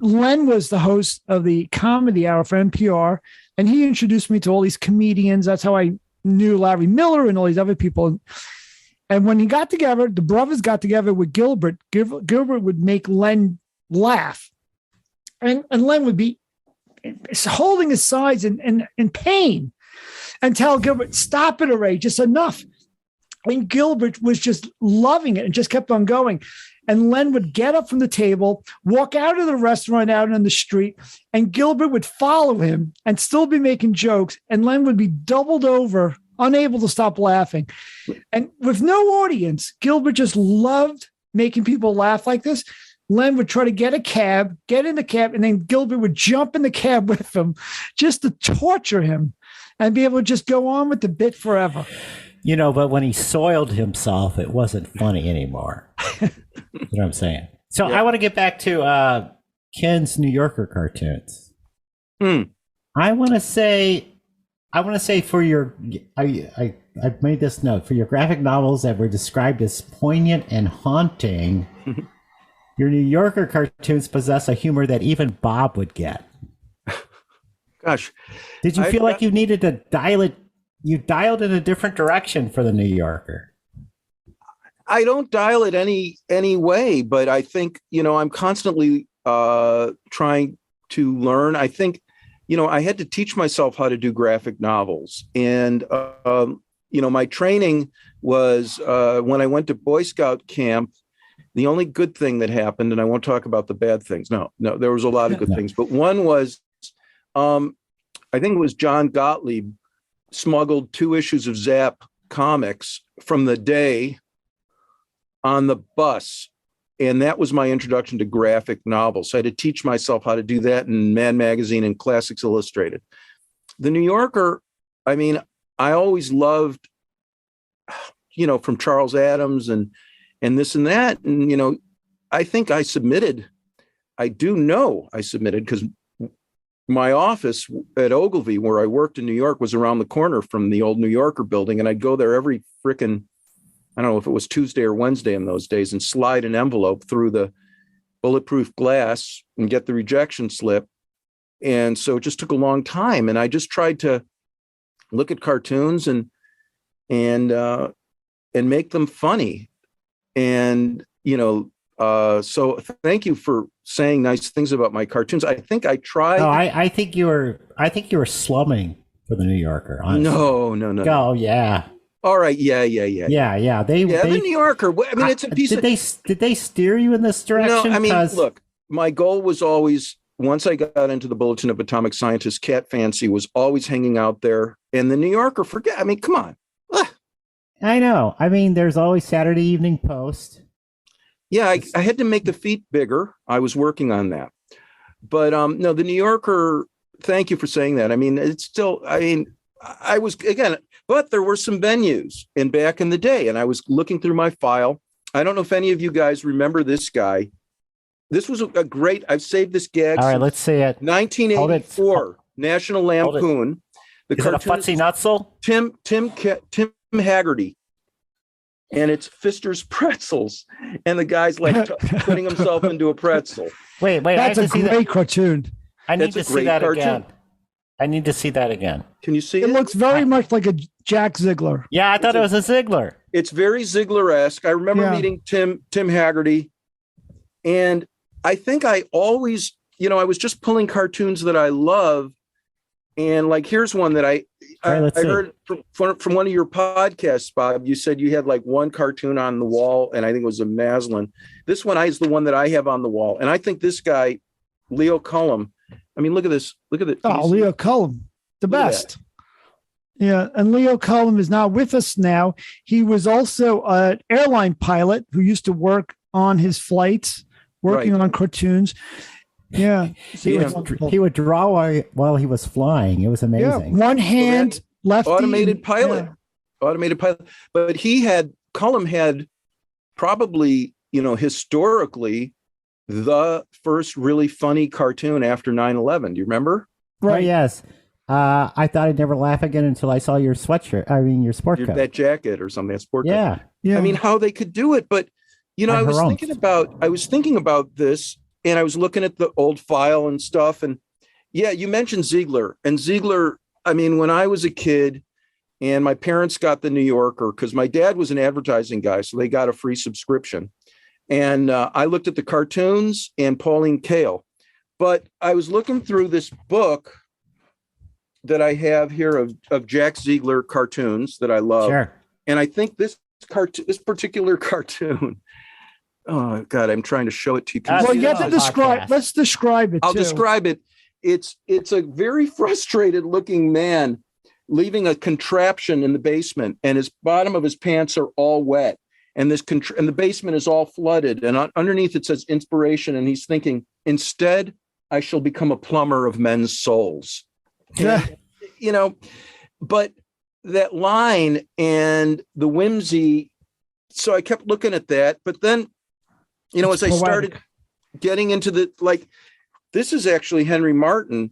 Len was the host of the Comedy Hour for NPR, and he introduced me to all these comedians. That's how I knew Larry Miller and all these other people. And when he got together, the brothers got together with Gilbert. Gilbert would make Len laugh. And Len would be holding his sides in pain and tell Gilbert, stop it already, just enough. And Gilbert was just loving it and just kept on going. And Len would get up from the table, walk out of the restaurant out on the street, and Gilbert would follow him and still be making jokes. And Len would be doubled over, unable to stop laughing. And with no audience, Gilbert just loved making people laugh like this. Len would try to get in the cab, and then Gilbert would jump in the cab with him just to torture him and be able to just go on with the bit forever. But when he soiled himself, it wasn't funny anymore. You know what I'm saying? So I want to get back to Ken's New Yorker cartoons. I want to say for your, I've made this note, for your graphic novels that were described as poignant and haunting, your New Yorker cartoons possess a humor that even Bob would get. Gosh. Did you feel like you needed to dial it? You dialed in a different direction for the New Yorker. I don't dial it any way, but I think, I'm constantly trying to learn. I think, I had to teach myself how to do graphic novels. And, my training was when I went to Boy Scout camp, the only good thing that happened, and I won't talk about the bad things. No, there was a lot of good things. But one was, I think it was John Gottlieb smuggled 2 issues of Zap comics from the day on the bus. And that was my introduction to graphic novels. So I had to teach myself how to do that in Mad Magazine and Classics Illustrated. The New Yorker, I always loved, from Charles Addams and this and that. And, I think I submitted because my office at Ogilvy, where I worked in New York, was around the corner from the old New Yorker building. And I'd go there every frickin', I don't know if it was Tuesday or Wednesday in those days, and slide an envelope through the bulletproof glass and get the rejection slip. And so it just took a long time. And I just tried to look at cartoons and make them funny. And, so thank you for saying nice things about my cartoons. I think I tried. No, I think you were slumming for the New Yorker. Honestly. No. Oh yeah. All right. Yeah. Yeah. The New Yorker. It's a piece of. Did they steer you in this direction? No, look. My goal was always, once I got into the Bulletin of Atomic Scientists, Cat Fancy was always hanging out there, and the New Yorker. Come on. Ugh. I know. There's always Saturday Evening Post. Yeah, I had to make the feet bigger. I was working on that. But no, the New Yorker, thank you for saying that. It's still, I was, again, but there were some venues back in the day, and I was looking through my file. I don't know if any of you guys remember this guy. This was a great, I've saved this gag. All right, let's see it. 1984, National Lampoon. Is it a Futsy Nutzel? Tim Haggerty. And it's Pfister's Pretzels, and the guy's like putting himself into a pretzel. Wait! That's a great cartoon. I need to see that again. I need to see that again. Can you see it? It looks very much like a Jack Ziegler. Yeah, I thought it was a Ziegler. It's very Ziegler-esque. I remember meeting Tim Haggerty, and I think I always, I was just pulling cartoons that I love, and like here's one that I heard from one of your podcasts, Bob. You said you had like one cartoon on the wall, and I think it was a Maslin. This one is the one that I have on the wall, and I think this guy, Leo Cullum. Look at this. Look at it. Oh, Leo Cullum, the best. Yeah, and Leo Cullum is not with us now. He was also an airline pilot who used to work on his flights, working on cartoons. Yeah. He would draw while he was flying. It was amazing. Yeah, one hand, lefty. Automated pilot. But Cullum had probably, historically, the first really funny cartoon after 9/11. Do you remember? Right. Oh, yes. I thought I'd never laugh again until I saw your sweatshirt. Your sport coat. That jacket or something. That sport coat. Yeah. How they could do it. But, I was thinking about this, and I was looking at the old file and stuff. And you mentioned Ziegler. And Ziegler, when I was a kid, and my parents got the New Yorker because my dad was an advertising guy, so they got a free subscription. And I looked at the cartoons and Pauline Kael. But I was looking through this book that I have here of Jack Ziegler cartoons that I love. Sure. And I think this particular cartoon, oh God, I'm trying to show it to you. Well, you have to describe. Let's describe it. I'll describe it. It's a very frustrated looking man leaving a contraption in the basement, and his bottom of his pants are all wet, and and the basement is all flooded, and underneath it says inspiration, and he's thinking, instead I shall become a plumber of men's souls. Yeah. But that line and the whimsy, so I kept looking at that, but then as I started getting into this is actually Henry Martin,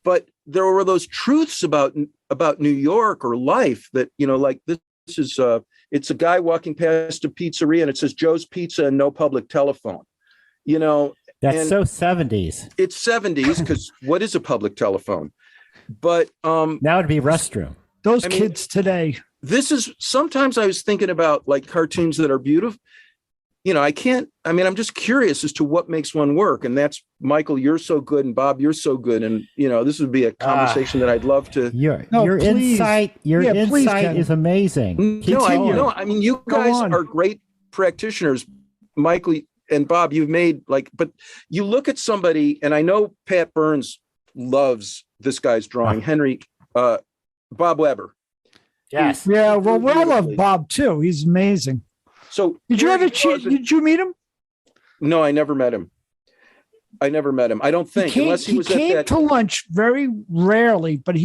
but there were those truths about New York or life that, this is it's a guy walking past a pizzeria and it says Joe's Pizza and no public telephone, That's so 70s. It's 70s because what is a public telephone? But now it'd be restroom. Those kids today. Sometimes I was thinking about like cartoons that are beautiful. I'm just curious as to what makes one work. And that's, Michael, you're so good, and Bob, you're so good. And, this would be a conversation that I'd love to. Your insight is amazing. You guys are great practitioners. Michael and Bob, you've made but you look at somebody, and I know Pat Burns loves this guy's drawing, Bob Weber. Yes. Yeah. Well, I love Bob too. He's amazing. So did you meet him? No, I never met him. I don't think, unless he came to lunch very rarely, but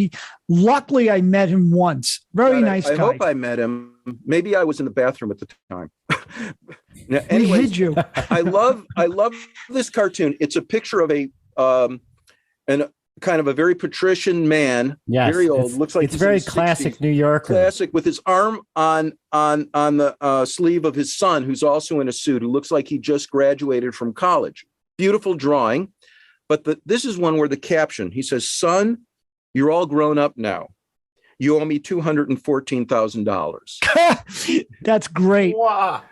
luckily I met him once. Very nice guy. I hope I met him. Maybe I was in the bathroom at the time. Anyway, did you? I love this cartoon. It's a picture of a kind of a very patrician man, very old. Looks like it's very classic 60s, New Yorker. Classic, with his arm on the sleeve of his son, who's also in a suit, who looks like he just graduated from college. Beautiful drawing, but this is one where the caption, he says, "Son, you're all grown up now. You owe me $214,000." That's great. Wow.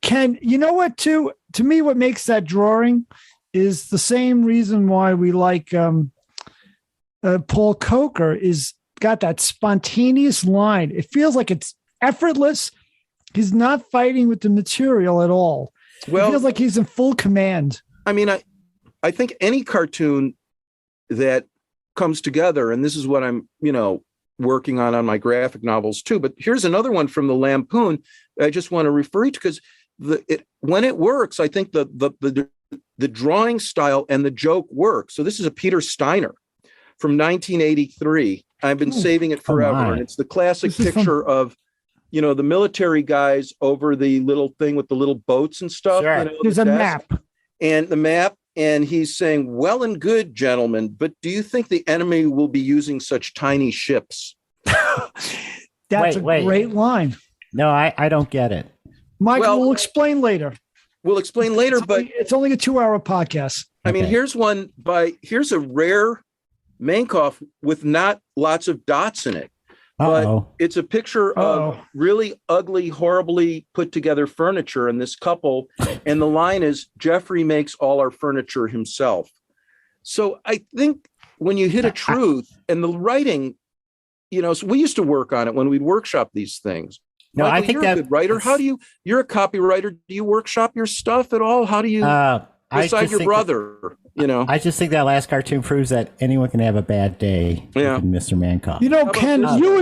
Ken, you know what? To me, what makes that drawing is the same reason why we like. Paul Coker is got that spontaneous line. It feels like it's effortless. He's not fighting with the material at all. Well, it feels like he's in full command. I think any cartoon that comes together, and this is what I'm, working on my graphic novels too. But here's another one from the Lampoon I just want to refer you to, because when it works, I think the drawing style and the joke work. So this is a Peter Steiner from 1983. I've been saving it forever. And it's the classic picture of, the military guys over the little thing with the little boats and stuff. Sure. There's a map. And the map. And he's saying, "Well and good, gentlemen, but do you think the enemy will be using such tiny ships?" That's a great line. No, I don't get it. Michael, we'll explain later. But it's only a 2-hour podcast. Here's a rare Mankoff with not lots of dots in it. But it's a picture of really ugly, horribly put together furniture and this couple. And the line is, "Jeffrey makes all our furniture himself." So I think when you hit a truth and the writing, so we used to work on it when we'd workshop these things. No, Michael, I think you're a good writer. How do you're a copywriter. Do you workshop your stuff at all? How do you, besides your brother, I just think that last cartoon proves that anyone can have a bad day. Yeah. With Mr. Mankoff. Ken, you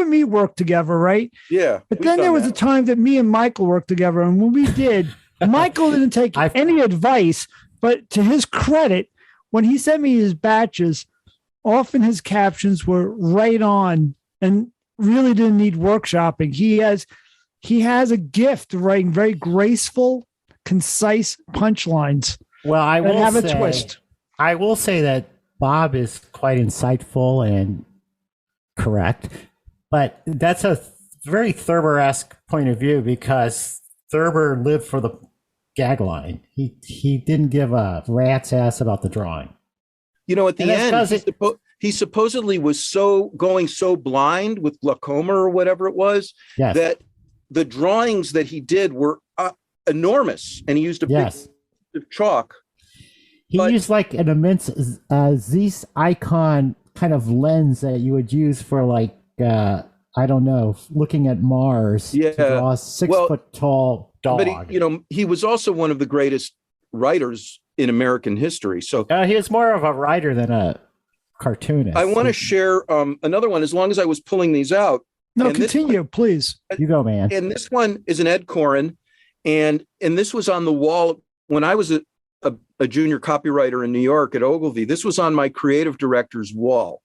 and me worked together, right? Yeah. But then there was a time that me and Michael worked together. And when we did, Michael didn't take any advice, but to his credit, when he sent me his batches, often his captions were right on and really didn't need workshopping. He has a gift of writing very graceful, concise punchlines. Well, I will have say, a twist. I will say that Bob is quite insightful and correct, but that's a very Thurber-esque point of view, because Thurber lived for the gag line. He didn't give a rat's ass about the drawing. At the end, he supposedly was going so blind with glaucoma or whatever it was, yes. that the drawings that he did were enormous, and he used a big piece of chalk. He used like an immense Zeiss icon kind of lens that you would use for like, I don't know, looking at Mars to draw a 6 foot tall dog. But he was also one of the greatest writers in American history. So he was more of a writer than a cartoonist. I want to share another one, as long as I was pulling these out. No, continue, please. You go, man. And this one is an Ed Koren, and this was on the wall when I was a junior copywriter in New York at Ogilvy. This was on my creative director's wall.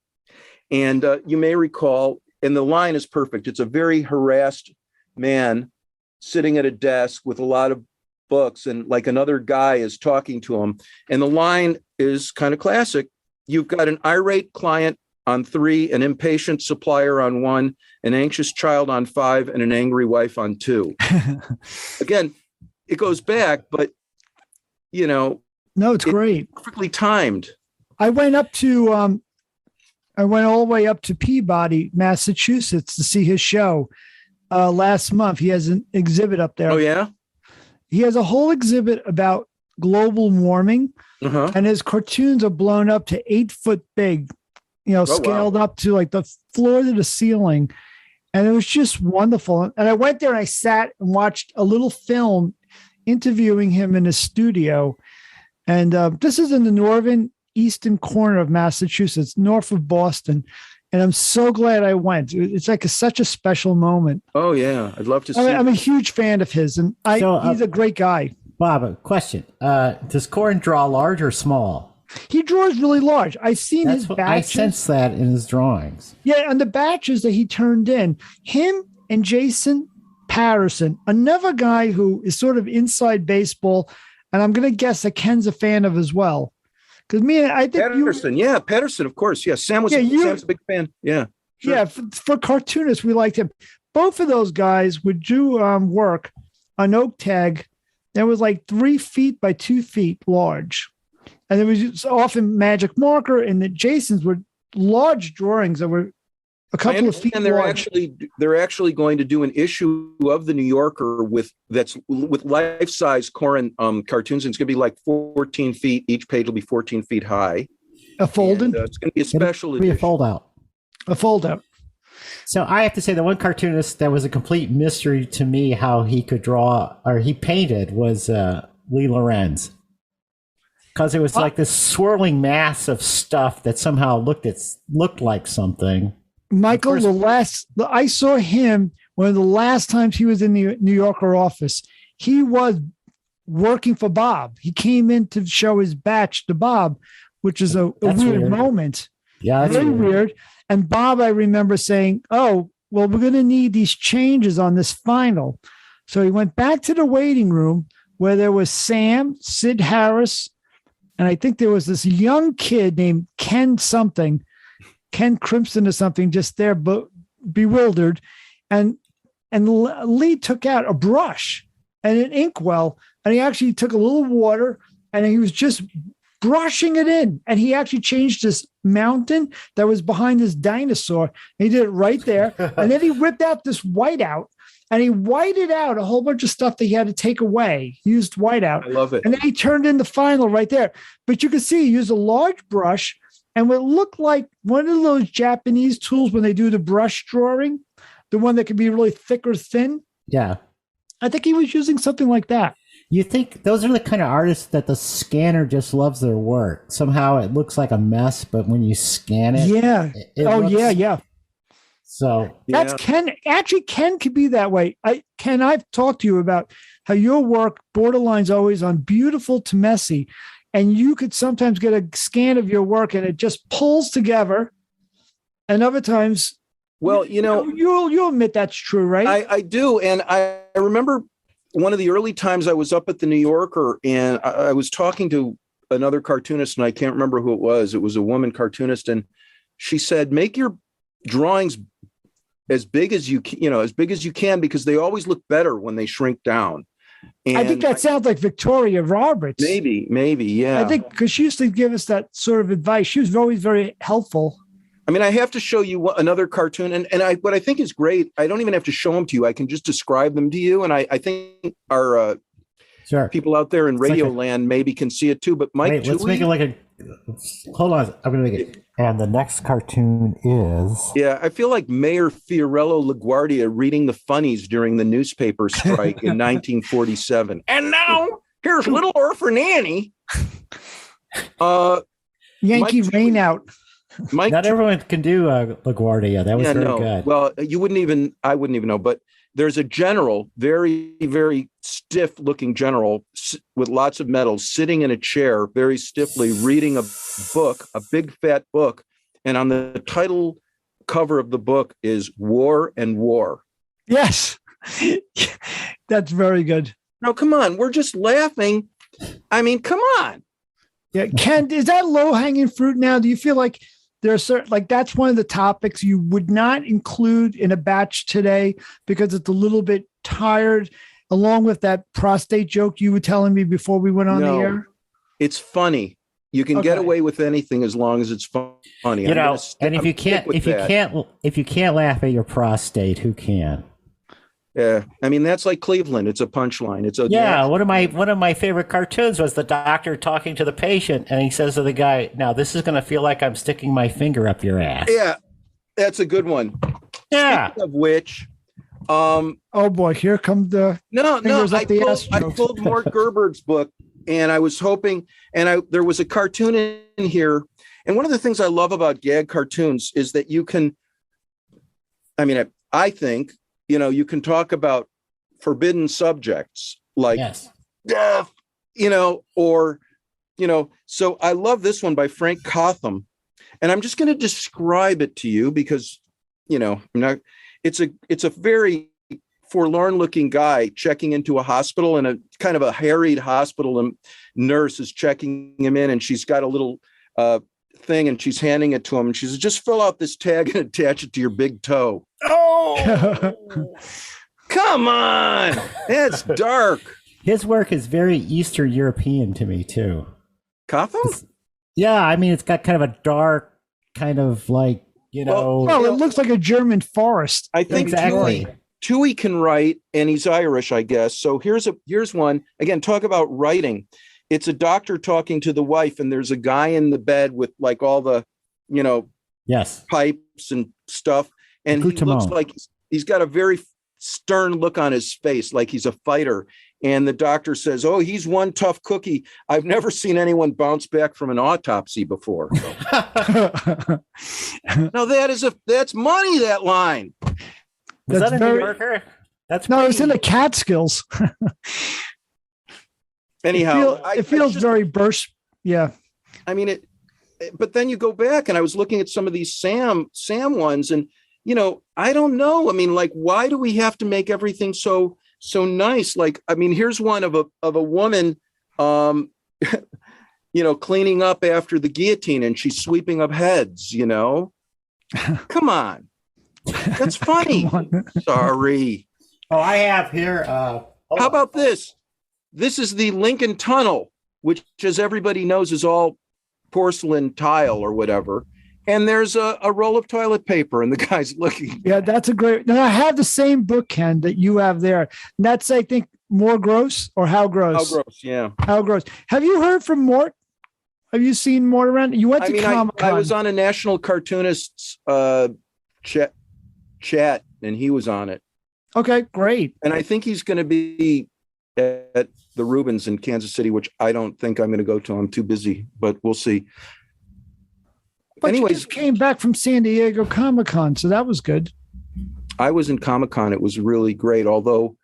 And you may recall, and the line is perfect. It's a very harassed man sitting at a desk with a lot of books, and like another guy is talking to him. And the line is kind of classic. You've got an irate client on 3, an impatient supplier on 1, an anxious child on 5, and an angry wife on 2. Again, it goes back, but no, it's great. Perfectly timed. I went all the way up to Peabody, Massachusetts to see his show last month. He has an exhibit up there. Oh, yeah? He has a whole exhibit about global warming, and his cartoons are blown up to 8 foot big, scaled up to like the floor to the ceiling. And it was just wonderful. And I went there and I sat and watched a little film interviewing him in his studio. And this is in the northeastern corner of Massachusetts, north of Boston. And I'm so glad I went. It's like such a special moment. Oh, yeah. I'd love to see I'm a huge fan of his, and he's a great guy. Bob, a question. Does Koren draw large or small? He draws really large. I've seen his batches. I sense that in his drawings. Yeah, and the batches that he turned in, him and Jason Patterson, another guy who is sort of inside baseball, and I'm going to guess that Ken's a fan of as well. Because I think Patterson, of course. Yeah, Sam's a big fan. Yeah, sure. Yeah. For cartoonists, we liked him. Both of those guys would do work on oak tag that was like 3 feet by 2 feet large, and there was often magic marker. And the Jasons were large drawings that were a couple of feet large. They're actually going to do an issue of the New Yorker with life-size Koren cartoons, and it's going to be like 14 feet. Each page will be 14 feet high. A fold-in? It's going to be a special edition. A fold-out. A fold-out. So I have to say the one cartoonist that was a complete mystery to me how he could draw or he painted was Lee Lorenz. Because it was like this swirling mass of stuff that somehow looked like something. Michael, I saw him one of the last times he was in the New Yorker office. He was working for Bob. He came in to show his batch to Bob, which is a weird moment. Yeah, that's very weird. And Bob, I remember saying, "Oh, well, we're going to need these changes on this final." So he went back to the waiting room where there was Sam, Sid Harris, and I think there was this young kid named Ken Krimstein or something, just there, but bewildered. And Lee took out a brush and an inkwell, and he actually took a little water and he was just brushing it in. And he actually changed this mountain that was behind this dinosaur. He did it right there. And then he whipped out this whiteout and he whited out a whole bunch of stuff that he had to take away. He used whiteout. I love it. And then he turned in the final right there. But you can see he used a large brush and what looked like one of those Japanese tools when they do the brush drawing, the one that can be really thick or thin. Yeah. I think he was using something like that. You think those are the kind of artists that the scanner just loves their work. Somehow it looks like a mess, but when you scan it. Yeah. Yeah. So that's Ken. Actually, Ken could be that way. Ken, I've talked to you about how your work borderline's always on beautiful to messy. And you could sometimes get a scan of your work and it just pulls together. And other times, well, you'll admit that's true, right? I do. And I remember one of the early times I was up at the New Yorker and I was talking to another cartoonist and I can't remember who it was. It was a woman cartoonist. And she said, make your drawings as big as you can, because they always look better when they shrink down. And I think that sounds like Victoria Roberts. Maybe, yeah. I think because she used to give us that sort of advice. She was always very helpful. I mean, I have to show you another cartoon, and what I think is great. I don't even have to show them to you. I can just describe them to you, and I think our Sure. people out there in radio land maybe can see it too. But Mike, wait, let's make it like a. Hold on, I'm gonna make it. And the next cartoon is. Yeah, I feel like Mayor Fiorello LaGuardia reading the funnies during the newspaper strike in 1947. And now here's Little Orphan Annie. Yankee Rain Out. Mike, not everyone can do LaGuardia. That was very good. Well, I wouldn't even know. But there's a general, very, very stiff-looking general with lots of medals, sitting in a chair, very stiffly reading a book, a big fat book, and on the title cover of the book is "War and War." Yes, that's very good. No, come on, we're just laughing. I mean, come on. Yeah, Ken, is that low-hanging fruit now? Do you feel like there's certain, like that's one of the topics you would not include in a batch today because it's a little bit tired, along with that prostate joke you were telling me before we went on the air? It's funny. You can get away with anything as long as it's funny. You know, and if you can't laugh at your prostate, who can? Yeah, I mean that's like Cleveland. It's a punchline. It's a One of my favorite cartoons was the doctor talking to the patient, and he says to the guy, "Now this is going to feel like I'm sticking my finger up your ass." Yeah, that's a good one. Yeah. Speaking of which, oh boy, here come the I pulled Mort Gerber's book, and I was hoping, and there was a cartoon in here, and one of the things I love about gag cartoons is that you can. I mean, I think. You know, you can talk about forbidden subjects like death, so I love this one by Frank Cotham. And I'm just going to describe it to you because, it's a very forlorn looking guy checking into a hospital, and a kind of a harried hospital, and nurse is checking him in, and she's got a little thing and she's handing it to him, and she says, just fill out this tag and attach it to your big toe. Oh, come on. That's dark. His work is very Eastern European to me too. Cotham? Yeah, I mean, it's got kind of a dark kind of like, Well, it looks like a German forest. I think exactly. Tui can write, and he's Irish, I guess. So here's one. Again, talk about writing. It's a doctor talking to the wife, and there's a guy in the bed with like all the, pipes and stuff. And he looks like he's got a very stern look on his face, like he's a fighter. And the doctor says, "Oh, he's one tough cookie. I've never seen anyone bounce back from an autopsy before." No, that's money. That line. Is that a New Yorker? That's it's in the Catskills. Anyhow, it feels very burst. Yeah. I mean but then you go back, and I was looking at some of these Sam ones, and I don't know. I mean, like, why do we have to make everything so nice? Like, I mean, here's one of a woman, cleaning up after the guillotine, and she's sweeping up heads, Come on. That's funny. Sorry. Oh, I have here. How about this? This is the Lincoln Tunnel, which, as everybody knows, is all porcelain tile or whatever. And there's a roll of toilet paper, and the guy's looking. Yeah, that's a great. Now I have the same book, Ken, that you have there. And that's, I think, More Gross or How Gross? How Gross, yeah. How Gross. Have you heard from Mort? Have you seen Mort around? You went to Comic-Con. I was on a National Cartoonists chat, and he was on it. Okay, great. And I think he's going to be at the Rubens in Kansas City, which I don't think I'm going to go to. I'm too busy, but we'll see. But anyways, you just came back from San Diego Comic-Con, so that was good. I was in Comic-Con. It was really great, although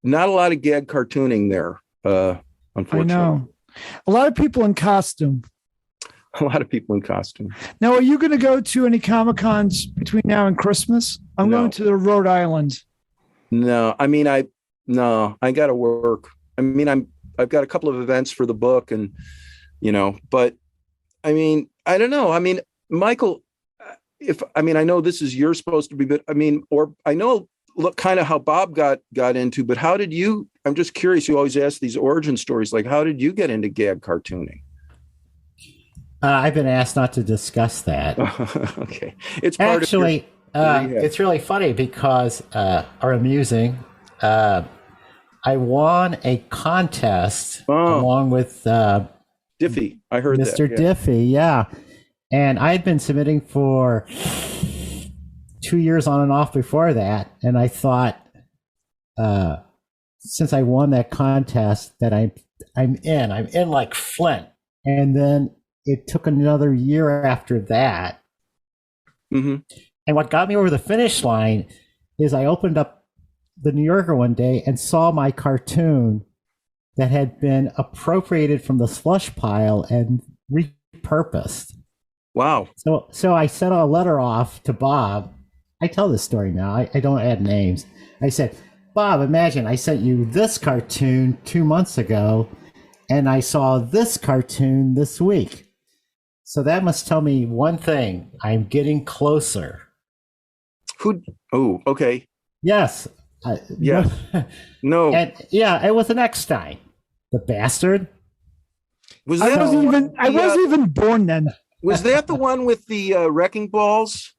not a lot of gag cartooning there, unfortunately. I know. A lot of people in costume. A lot of people in costume. Now, are you going to go to any Comic-Cons between now and Christmas? I'm going to the Rhode Island. No, I mean, I got to work. I mean, I've got a couple of events for the book, and, but I mean, I don't know. I mean, Michael, I know this is you're supposed to be, but I mean, or I know kind of how Bob got into, but how did you, I'm just curious. You always ask these origin stories. Like, how did you get into gag cartooning? I've been asked not to discuss that. Okay, it's part Actually, of it's really funny because, or amusing. I won a contest along with Diffie. I heard Mr. that. Yeah. Diffie, yeah. And I had been submitting for 2 years on and off before that, and I thought, since I won that contest, that I'm in like Flint. And then it took another year after that. Mm-hmm. And what got me over the finish line is I opened up the New Yorker one day and saw my cartoon that had been appropriated from the slush pile and repurposed. Wow. So I sent a letter off to Bob. I tell this story now. I don't add names. I said, Bob, imagine I sent you this cartoon 2 months ago, and I saw this cartoon this week. So that must tell me one thing. I'm getting closer. Who? Oh, okay. Yes. Yeah. No. And yeah, it was an Eckstein. The bastard. Was I that wasn't even born then. Was that the one with the wrecking balls?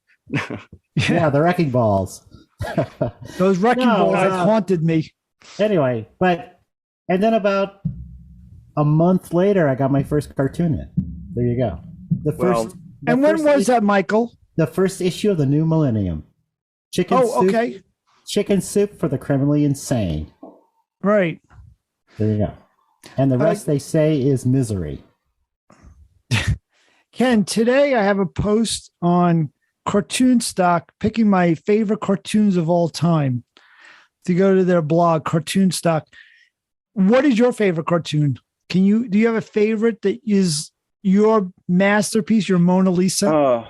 Yeah, the wrecking balls. Those wrecking balls have haunted me. Anyway, and then about a month later, I got my first cartoon in. There you go. And when was that, Michael? The first issue of the new millennium. Chicken soup for the criminally insane. Right. There you go. And the rest, they say, is misery. Ken, today I have a post on Cartoon Stock picking my favorite cartoons of all time. To go to their blog, Cartoon Stock. What is your favorite cartoon? Do you have a favorite that is your masterpiece, your Mona Lisa?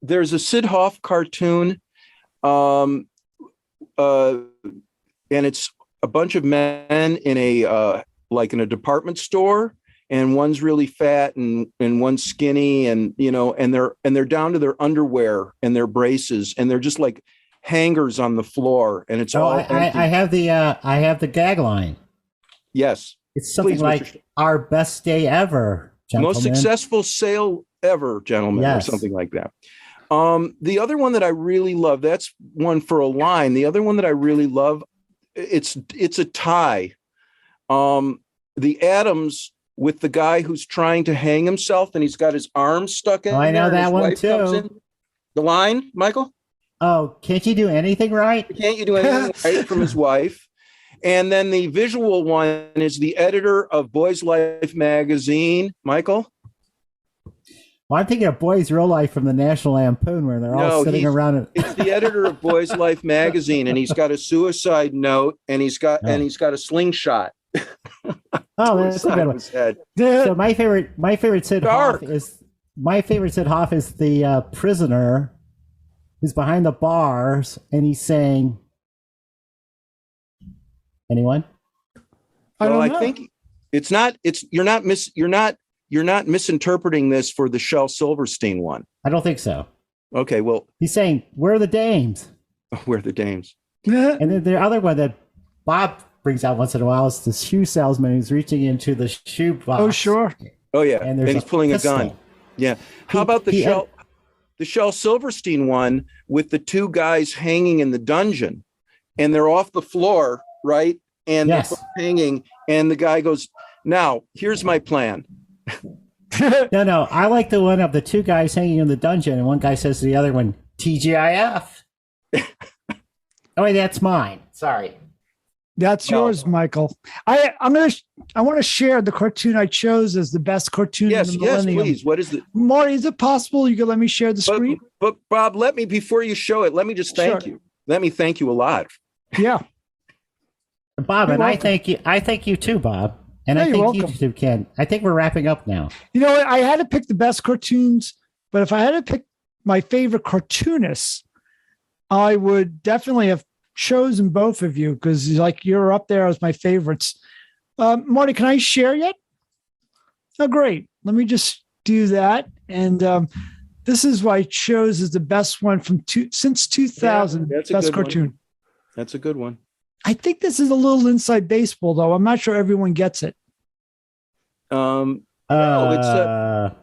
There's a Sid Hoff cartoon, and it's a bunch of men in a department store, and one's really fat and one's skinny, and they're down to their underwear and their braces, and they're just like hangers on the floor, and it's all empty. I have the gag line. Yes, it's something like our best day ever, gentlemen. Most successful sale ever, gentlemen, yes. Or something like that. The other one that I really love, that's one for a line. The other one that I really love, it's a tie. The Addams with the guy who's trying to hang himself and he's got his arms stuck in. I know that one too. The line, Michael? Oh, can't you do anything right? Can't you do anything right from his wife? And then the visual one is the editor of Boys Life magazine, Michael. Well, I'm thinking of Boys Real Life from the National Lampoon, where they're all sitting around. It's the editor of Boys Life magazine, and he's got a suicide note, and he's got a slingshot. Oh, that's a good one. So my favorite Sid Hoff is the prisoner who's behind the bars, and he's saying, "Anyone?" I think it's not. You're not misinterpreting this for the Shel Silverstein one. I don't think so. Okay, well, he's saying, "Where are the dames?" Where are the dames? And then the other one that Bob brings out once in a while is the shoe salesman who's reaching into the shoe box. Oh, sure. Oh, yeah. And he's pulling a gun. Yeah. How about the Shel Silverstein one with the two guys hanging in the dungeon, and they're off the floor, right? And they're hanging, and the guy goes, "Now, here's my plan." No. I like the one of the two guys hanging in the dungeon, and one guy says to the other one, "TGIF." Oh, wait, that's mine. Sorry. That's yours, Michael. I want to share the cartoon I chose as the best cartoon in the millennium. Yes, please. What is it? Marty, is it possible you could let me share the screen? But Bob, before you show it, let me just thank you. Let me thank you a lot. Yeah. Bob, and I thank you. I thank you too, Bob. And I think you too, Ken. I think we're wrapping up now. You know what? I had to pick the best cartoons, but if I had to pick my favorite cartoonists, I would definitely have chosen both of you because you're up there as my favorites. Marty, can I share yet? Oh, great. Let me just do that. And this is what I chose as the best one since 2000. That's best a good cartoon. One. That's a good one. I think this is a little inside baseball, though. I'm not sure everyone gets it. No,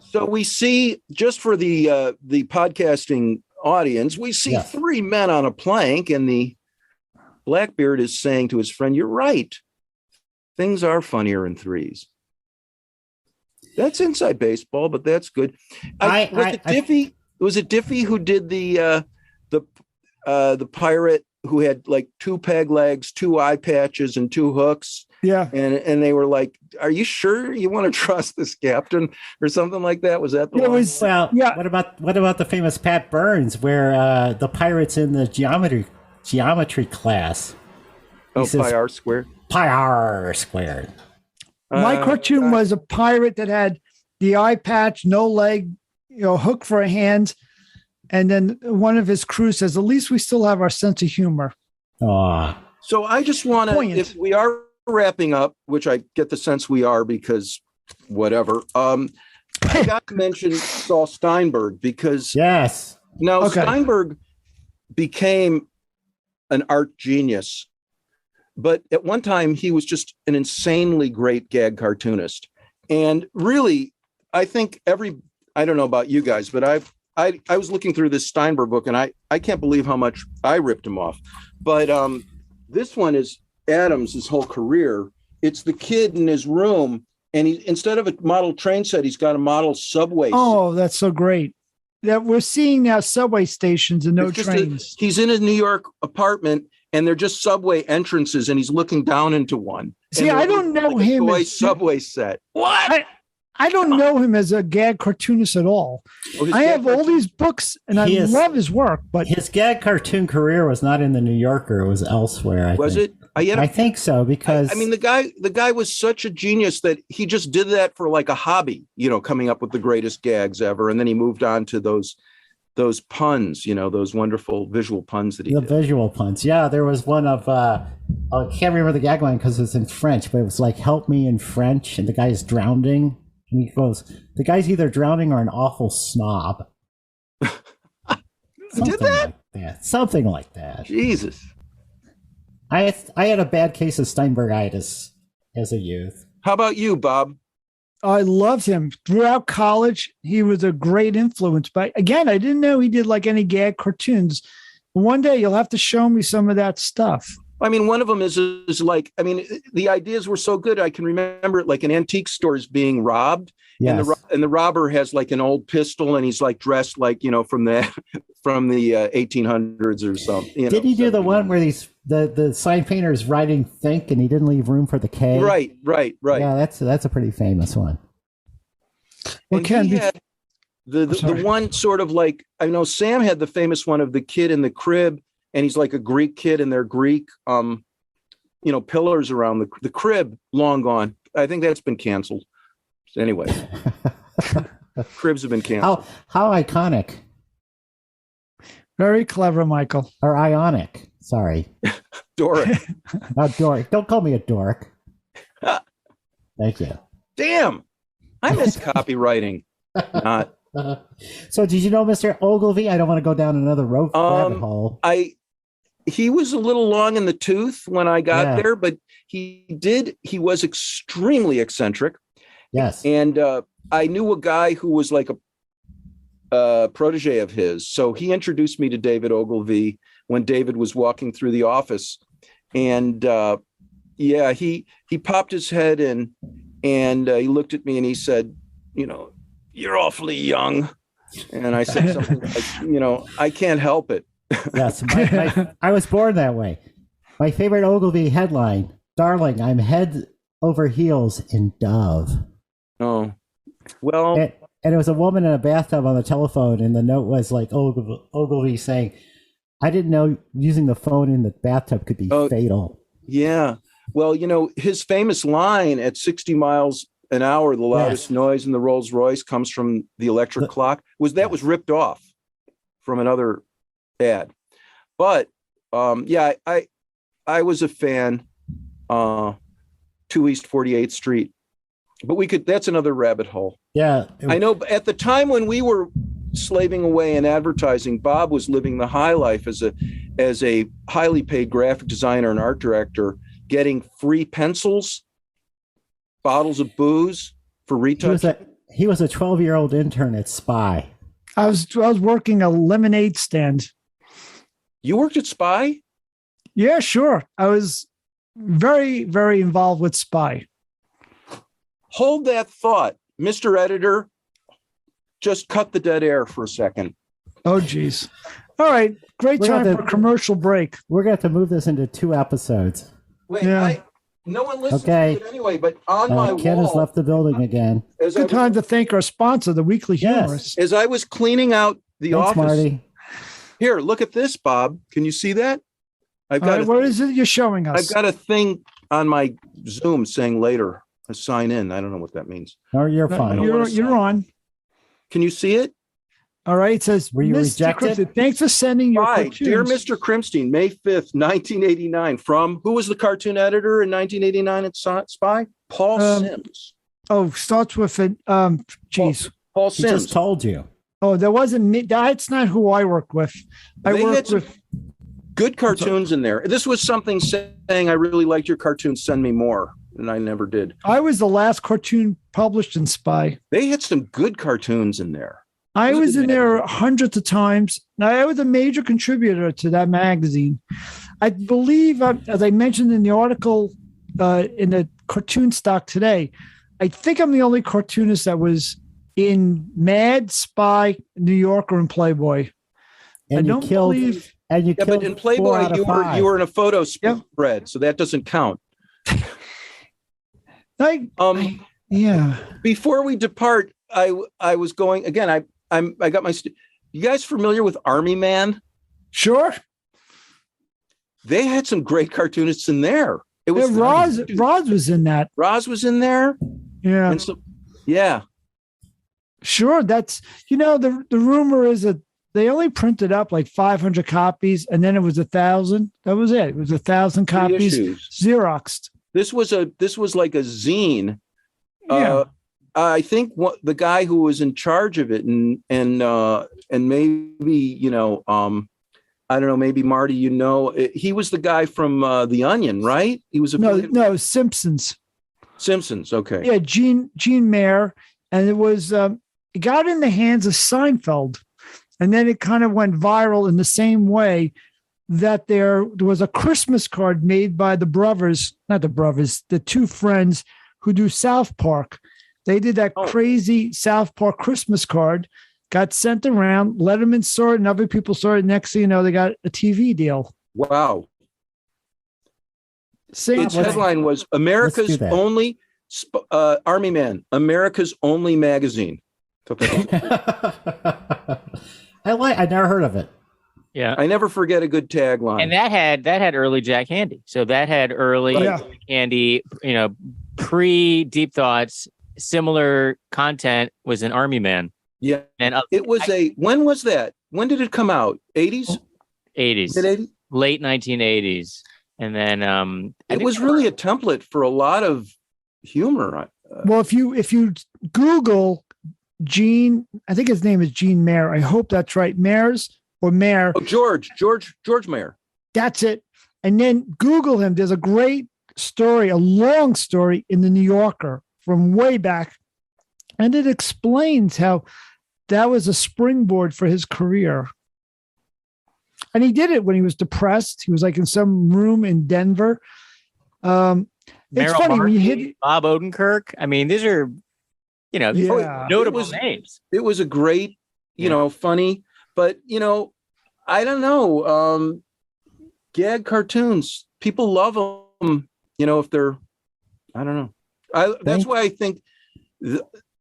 so we see, just for the podcasting audience, we see three men on a plank, and the Blackbeard is saying to his friend, "You're right. Things are funnier in threes." That's inside baseball, but that's good. Was it Diffie who did the pirate who had like 2 peg legs, 2 eye patches, and 2 hooks? Yeah. And they were like, "Are you sure you want to trust this captain?" or something like that? Was that the one? What about the famous Pat Burns, where the pirate's in the geometry class? Pi r squared. Pi r squared. My cartoon was a pirate that had the eye patch, no leg, hook for a hand. And then one of his crew says, "At least we still have our sense of humor." So I just want to, if we are wrapping up, which I get the sense we are, because whatever, I got to mention Saul Steinberg, because Steinberg became an art genius, but at one time he was just an insanely great gag cartoonist. And really, I think I don't know about you guys, but I was looking through this Steinberg book, and I can't believe how much I ripped him off. But this one is Adams' his whole career. It's the kid in his room, and he, instead of a model train set, he's got a model subway set. Oh, that's so great. That we're seeing now subway stations and no trains. He's in his New York apartment, and they're just subway entrances, and he's looking down into one. See, I don't know like him as subway set. What? I don't know him as a gag cartoonist at all. I have all these books, and I love his work. But his gag cartoon career was not in the New Yorker; it was elsewhere. I think so, because I mean, the guy was such a genius that he just did that for like a hobby, coming up with the greatest gags ever, and then he moved on to those puns, those wonderful visual puns that he did. Visual puns. Yeah, there was one of I can't remember the gag line because it's in French, but it was like, "Help me" in French, and the guy is drowning. And he goes, "The guy's either drowning or an awful snob." Did that? Something like that. Jesus. I had a bad case of Steinbergitis as a youth. How about you, Bob? I loved him throughout college. He was a great influence. But again, I didn't know he did like any gag cartoons. One day you'll have to show me some of that stuff. I mean, one of them is like, I mean, the ideas were so good. I can remember it like an antique store is being robbed. Yes. And the robber has like an old pistol, and he's like dressed like, from the 1800s or something. Did he do the one where the sign painter is writing "think" and he didn't leave room for the K? Right. Yeah, that's a pretty famous one. Well, Ken, the one sort of like, I know Sam had the famous one of the kid in the crib, and he's like a Greek kid, and they're Greek, pillars around the crib, long gone. I think that's been canceled. Anyway, cribs have been canceled. How iconic. Very clever, Michael. Or ionic. Sorry. Doric. Not Doric. Don't call me a dork. Thank you. Damn. I miss copywriting. Not. So did you know Mr. Ogilvy? I don't want to go down another rabbit hole. He was a little long in the tooth when I got there, but he was extremely eccentric. Yes. And I knew a guy who was like a protege of his. So he introduced me to David Ogilvy when David was walking through the office. And he popped his head in, and he looked at me and he said, "You're awfully young." And I said something like, "I can't help it." Yes, I was born that way. My favorite Ogilvy headline: "Darling, I'm head over heels in Dove." Oh, well. And it was a woman in a bathtub on the telephone, and the note was like Ogilvy saying, "I didn't know using the phone in the bathtub could be fatal." Yeah. Well, his famous line, "At 60 miles an hour, the loudest noise in the Rolls Royce comes from the electric clock," was ripped off from another ad. But I was a fan. 2 East 48th Street. But that's another rabbit hole. Yeah. I know at the time when we were slaving away in advertising, Bob was living the high life as a highly paid graphic designer and art director, getting free pencils, bottles of booze for retouch. He was a 12-year-old intern at Spy. I was working a lemonade stand. You worked at Spy? Yeah, sure. I was very, very involved with Spy. Hold that thought, Mr. Editor. Just cut the dead air for a second. Oh, geez. All right. Great time for a commercial break. We're going to have to move this into 2 episodes. Wait, yeah. No one listens to it anyway, but on my Ken wall. has left the building again. Good time to thank our sponsor, the Weekly Humorist. As I was cleaning out the office. Marty. Here, look at this, Bob. Can you see that? What is it you're showing us? I've got a thing on my Zoom saying later, sign in. I don't know what that means. No, you're fine. You're on. Can you see it? All right. It says, were you rejected? Thanks for sending your cartoons. Dear Mr. Krimstein, May 5th, 1989. From who was the cartoon editor in 1989 at Spy? Paul Sims. Oh, starts with it. Geez. Paul Sims. He just told you. Oh, that wasn't me. That's not who I worked with. I worked with good cartoons in there. This was something saying, I really liked your cartoons. Send me more. And I never did. I was the last cartoon published in Spy. They had some good cartoons in there. I was in there hundreds of times. Now, I was a major contributor to that magazine. I believe, as I mentioned in the article in the cartoon stock today, I think I'm the only cartoonist that was in Mad, Spy, New Yorker, and Playboy. And you killed but in Playboy, you were in a photo spread, so that doesn't count. Yeah. Before we depart, I was going again. I got my. You guys familiar with Army Man? Sure. They had some great cartoonists in there. It was Roz was in that. Roz was in there. Yeah. And so, yeah. Sure. That's the rumor is that they only printed up like 500 copies, and then it was 1,000. That was it. It was 1,000 copies Xeroxed. This was like a zine. Yeah. I think the guy who was in charge of it, and maybe I don't know, maybe Marty, he was the guy from The Onion, right? He was no Simpsons. Simpsons, okay. Yeah, Gene Mayer, and it was it got in the hands of Seinfeld, and then it kind of went viral in the same way that there was a Christmas card made by the two friends who do South Park. They did that crazy South Park Christmas card, got sent around, Letterman saw it, and other people saw it. Next thing you know, they got a TV deal. Wow. Its headline was America's only Army Man, America's only magazine. I never heard of it. Yeah, I never forget a good tagline. And that had early Jack Handy. So that had early Jack Handy. Pre Deep Thoughts. Similar content was in Army Man. Yeah, and it was when was that? When did it come out? 80s? 80s. Mid-80s? Late 1980s. And then it was really a template for a lot of humor. Well, if you Google Gene, I think his name is Gene Mayer. I hope that's right. Mayers or Mayer. Oh, George Mayer. That's it. And then Google him. There's a great story, a long story in the New Yorker from way back. And it explains how that was a springboard for his career. And he did it when he was depressed. He was like in some room in Denver. It's funny when you hit Bob Odenkirk. I mean, these are, notable names. It was a great, funny, but I don't know. Gag cartoons, people love them. If they're, I don't know. That's why I think.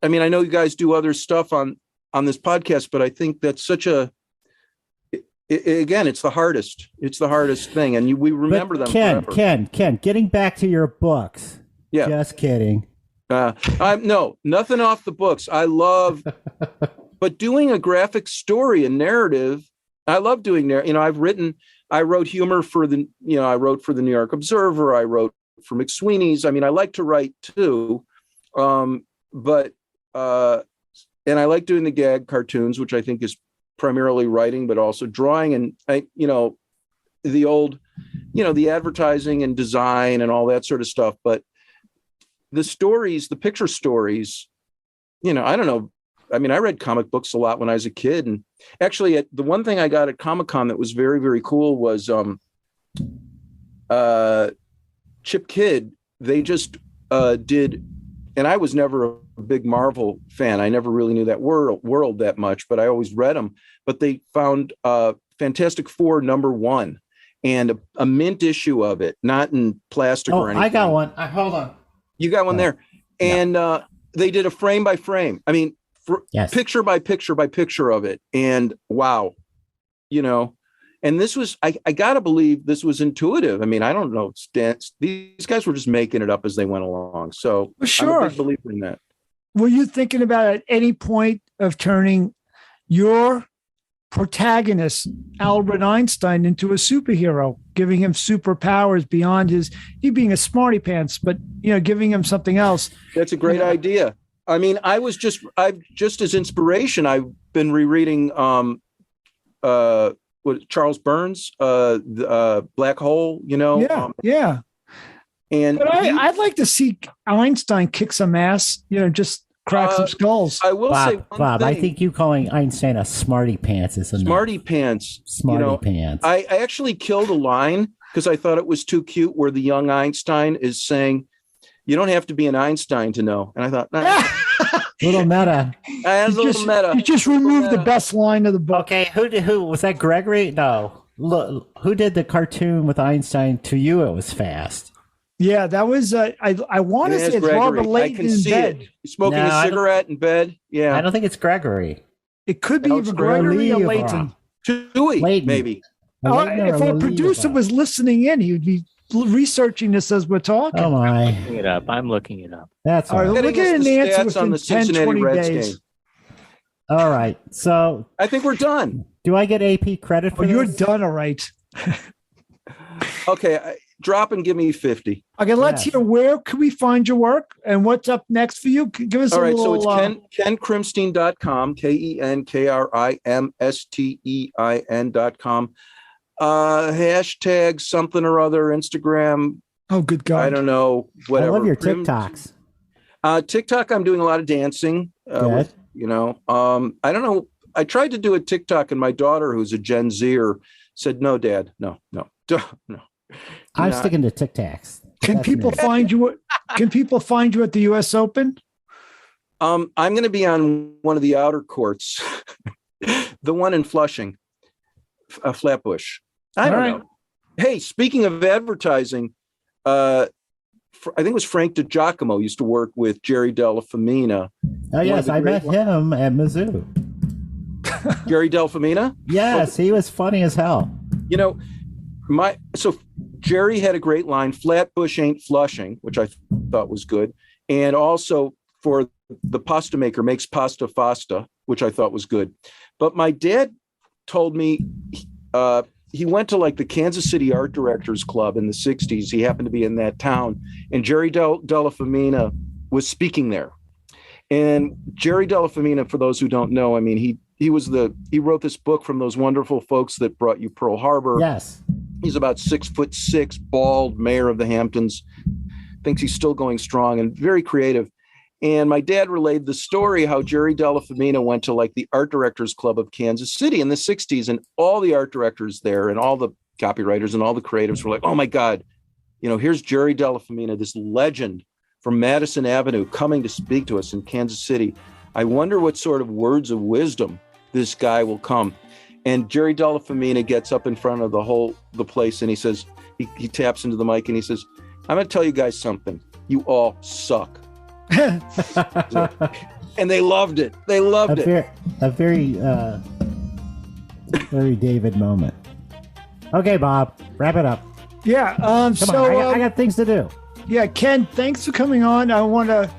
I mean, I know you guys do other stuff on this podcast, but I think that's such a. Again, it's the hardest. It's the hardest thing, and we remember them. Ken, getting back to your books. Yeah, just kidding. No, nothing off the books. I love, but doing a graphic story and narrative. I love doing narrative. I wrote humor for the. I wrote for the New York Observer. I wrote for McSweeney's. I mean, I like to write too, but and I like doing the gag cartoons, which I think is primarily writing, but also drawing. And the old, the advertising and design and all that sort of stuff. But the stories, the picture stories, I don't know. I mean, I read comic books a lot when I was a kid. And actually, the one thing I got at Comic-Con that was very, very cool was Chip Kidd. They just did, and I was never a big Marvel fan. I never really knew that world that much, but I always read them. But they found Fantastic Four #1 and a mint issue of it, not in plastic or anything. I got one. Hold on. You got one there. And they did a frame by frame. I mean, picture by picture by picture of it. And wow, and this was, I got to believe this was intuitive. I mean, I don't know. These guys were just making it up as they went along. So sure. I'm a big believer in that. Were you thinking about at any point of turning your protagonist, Albert Einstein, into a superhero, giving him superpowers beyond he being a smarty pants, but, giving him something else? That's a great idea. I mean, I've just as inspiration, I've been rereading Charles Burns, Black Hole, Yeah. But I'd like to see Einstein kick some ass, just crack some skulls. I will say one Bob, thing. I think you calling Einstein a smarty pants is enough. Smarty pants. Pants. I actually killed a line because I thought it was too cute where the young Einstein is saying, "You don't have to be an Einstein to know." And I thought, little meta. Little meta. You just removed the best line of the book. Okay, who was that? Gregory? No. Look, who did the cartoon with Einstein? To you, it was fast. Yeah, that was. I want to say it's Robert Layton in bed. Smoking a cigarette in bed. Yeah, I don't think it's Gregory. It could be either Gregory or Layton. Layton, maybe. If our producer was listening in, he would be researching this as we're talking. Oh my! I'm looking it up. That's all right. We're getting the answer within 10, 20 days. Game. All right. So I think we're done. Do I get AP credit for this? You're done. All right. Okay. Drop and give me 50. Okay, let's hear where can we find your work and what's up next for you? Give us all right, little... so it's kenkrimstein.com, KENKRIMSTEIN.com. Hashtag something or other, Instagram. Oh, good God. I don't know, whatever. I love your TikToks. TikTok, I'm doing a lot of dancing. I don't know. I tried to do a TikTok and my daughter, who's a Gen Zer, said, "No, Dad, no. I'm sticking to TikToks. Can people find you? Can people find you at the U.S. Open? I'm going to be on one of the outer courts, the one in Flushing, Flatbush. I don't know. Hey, speaking of advertising, I think it was Frank DiGiacomo used to work with Jerry Della Femina. Oh yes, I met him at Mizzou. Jerry Della Femina? Yes, he was funny as hell. So Jerry had a great line, "Flatbush ain't Flushing," which I thought was good. And also for the pasta maker makes pasta fasta, which I thought was good. But my dad told me he went to like the Kansas City Art Directors Club in the 60s. He happened to be in that town. And Jerry Della Femina was speaking there. And Jerry Della Femina, for those who don't know, I mean, he wrote this book from those wonderful folks that brought you Pearl Harbor. Yes. He's about 6'6", bald, mayor of the Hamptons. Thinks he's still going strong and very creative. And my dad relayed the story how Jerry Della Femina went to like the Art Directors Club of Kansas City in the 60s, and all the art directors there and all the copywriters and all the creatives were like, "Oh my God, here's Jerry Della Femina, this legend from Madison Avenue, coming to speak to us in Kansas City. I wonder what sort of words of wisdom this guy will come." And Jerry Della Femina gets up in front of the place and he says, he taps into the mic and he says, "I'm going to tell you guys something. You all suck." And they loved it. They loved it. A very David moment. Okay, Bob, wrap it up. Yeah. Come on, I got things to do. Yeah, Ken, thanks for coming on. I want to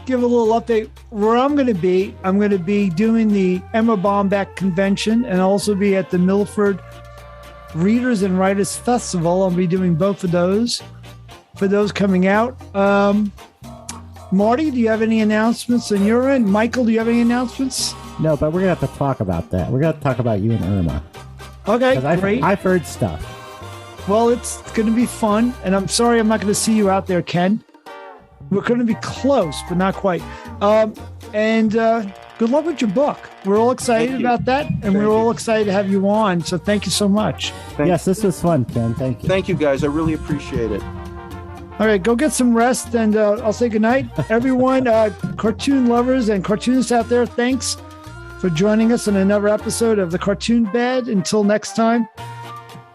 give a little update where I'm going to be. I'm going to be doing the Emma Bombeck Convention and also be at the Milford Readers and Writers Festival. I'll be doing both of those for those coming out. Marty, do you have any announcements on your end? Michael, do you have any announcements? No, but we're going to have to talk about that. We're going to talk about you and Irma. Okay, 'Cause great. I've heard stuff. Well, it's going to be fun. And I'm sorry I'm not going to see you out there, Ken. We're going to be close, but not quite. Good luck with your book. We're all excited about that. And we're all excited to have you on. So thank you so much. Yes, this was fun, Ken. Thank you. Thank you, guys. I really appreciate it. All right, go get some rest, and I'll say goodnight. Everyone, cartoon lovers and cartoonists out there, thanks for joining us on another episode of the Cartoon Bed. Until next time.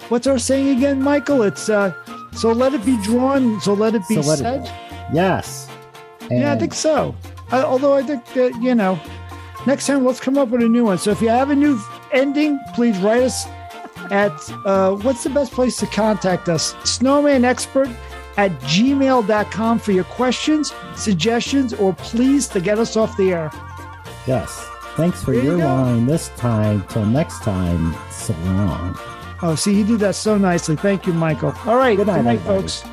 What's our saying again, Michael? It's so let it be drawn, so let it be said. Yes. Yeah, I think so. Although I think that, next time let's come up with a new one. So if you have a new ending, please write us at, what's the best place to contact us? snowmanexpert@gmail.com for your questions, suggestions, or pleas to get us off the air. Yes. Thanks for your line this time. Till next time, so long. Oh, see, you did that so nicely. Thank you, Michael. All right. Good night, Good night, everybody. folks.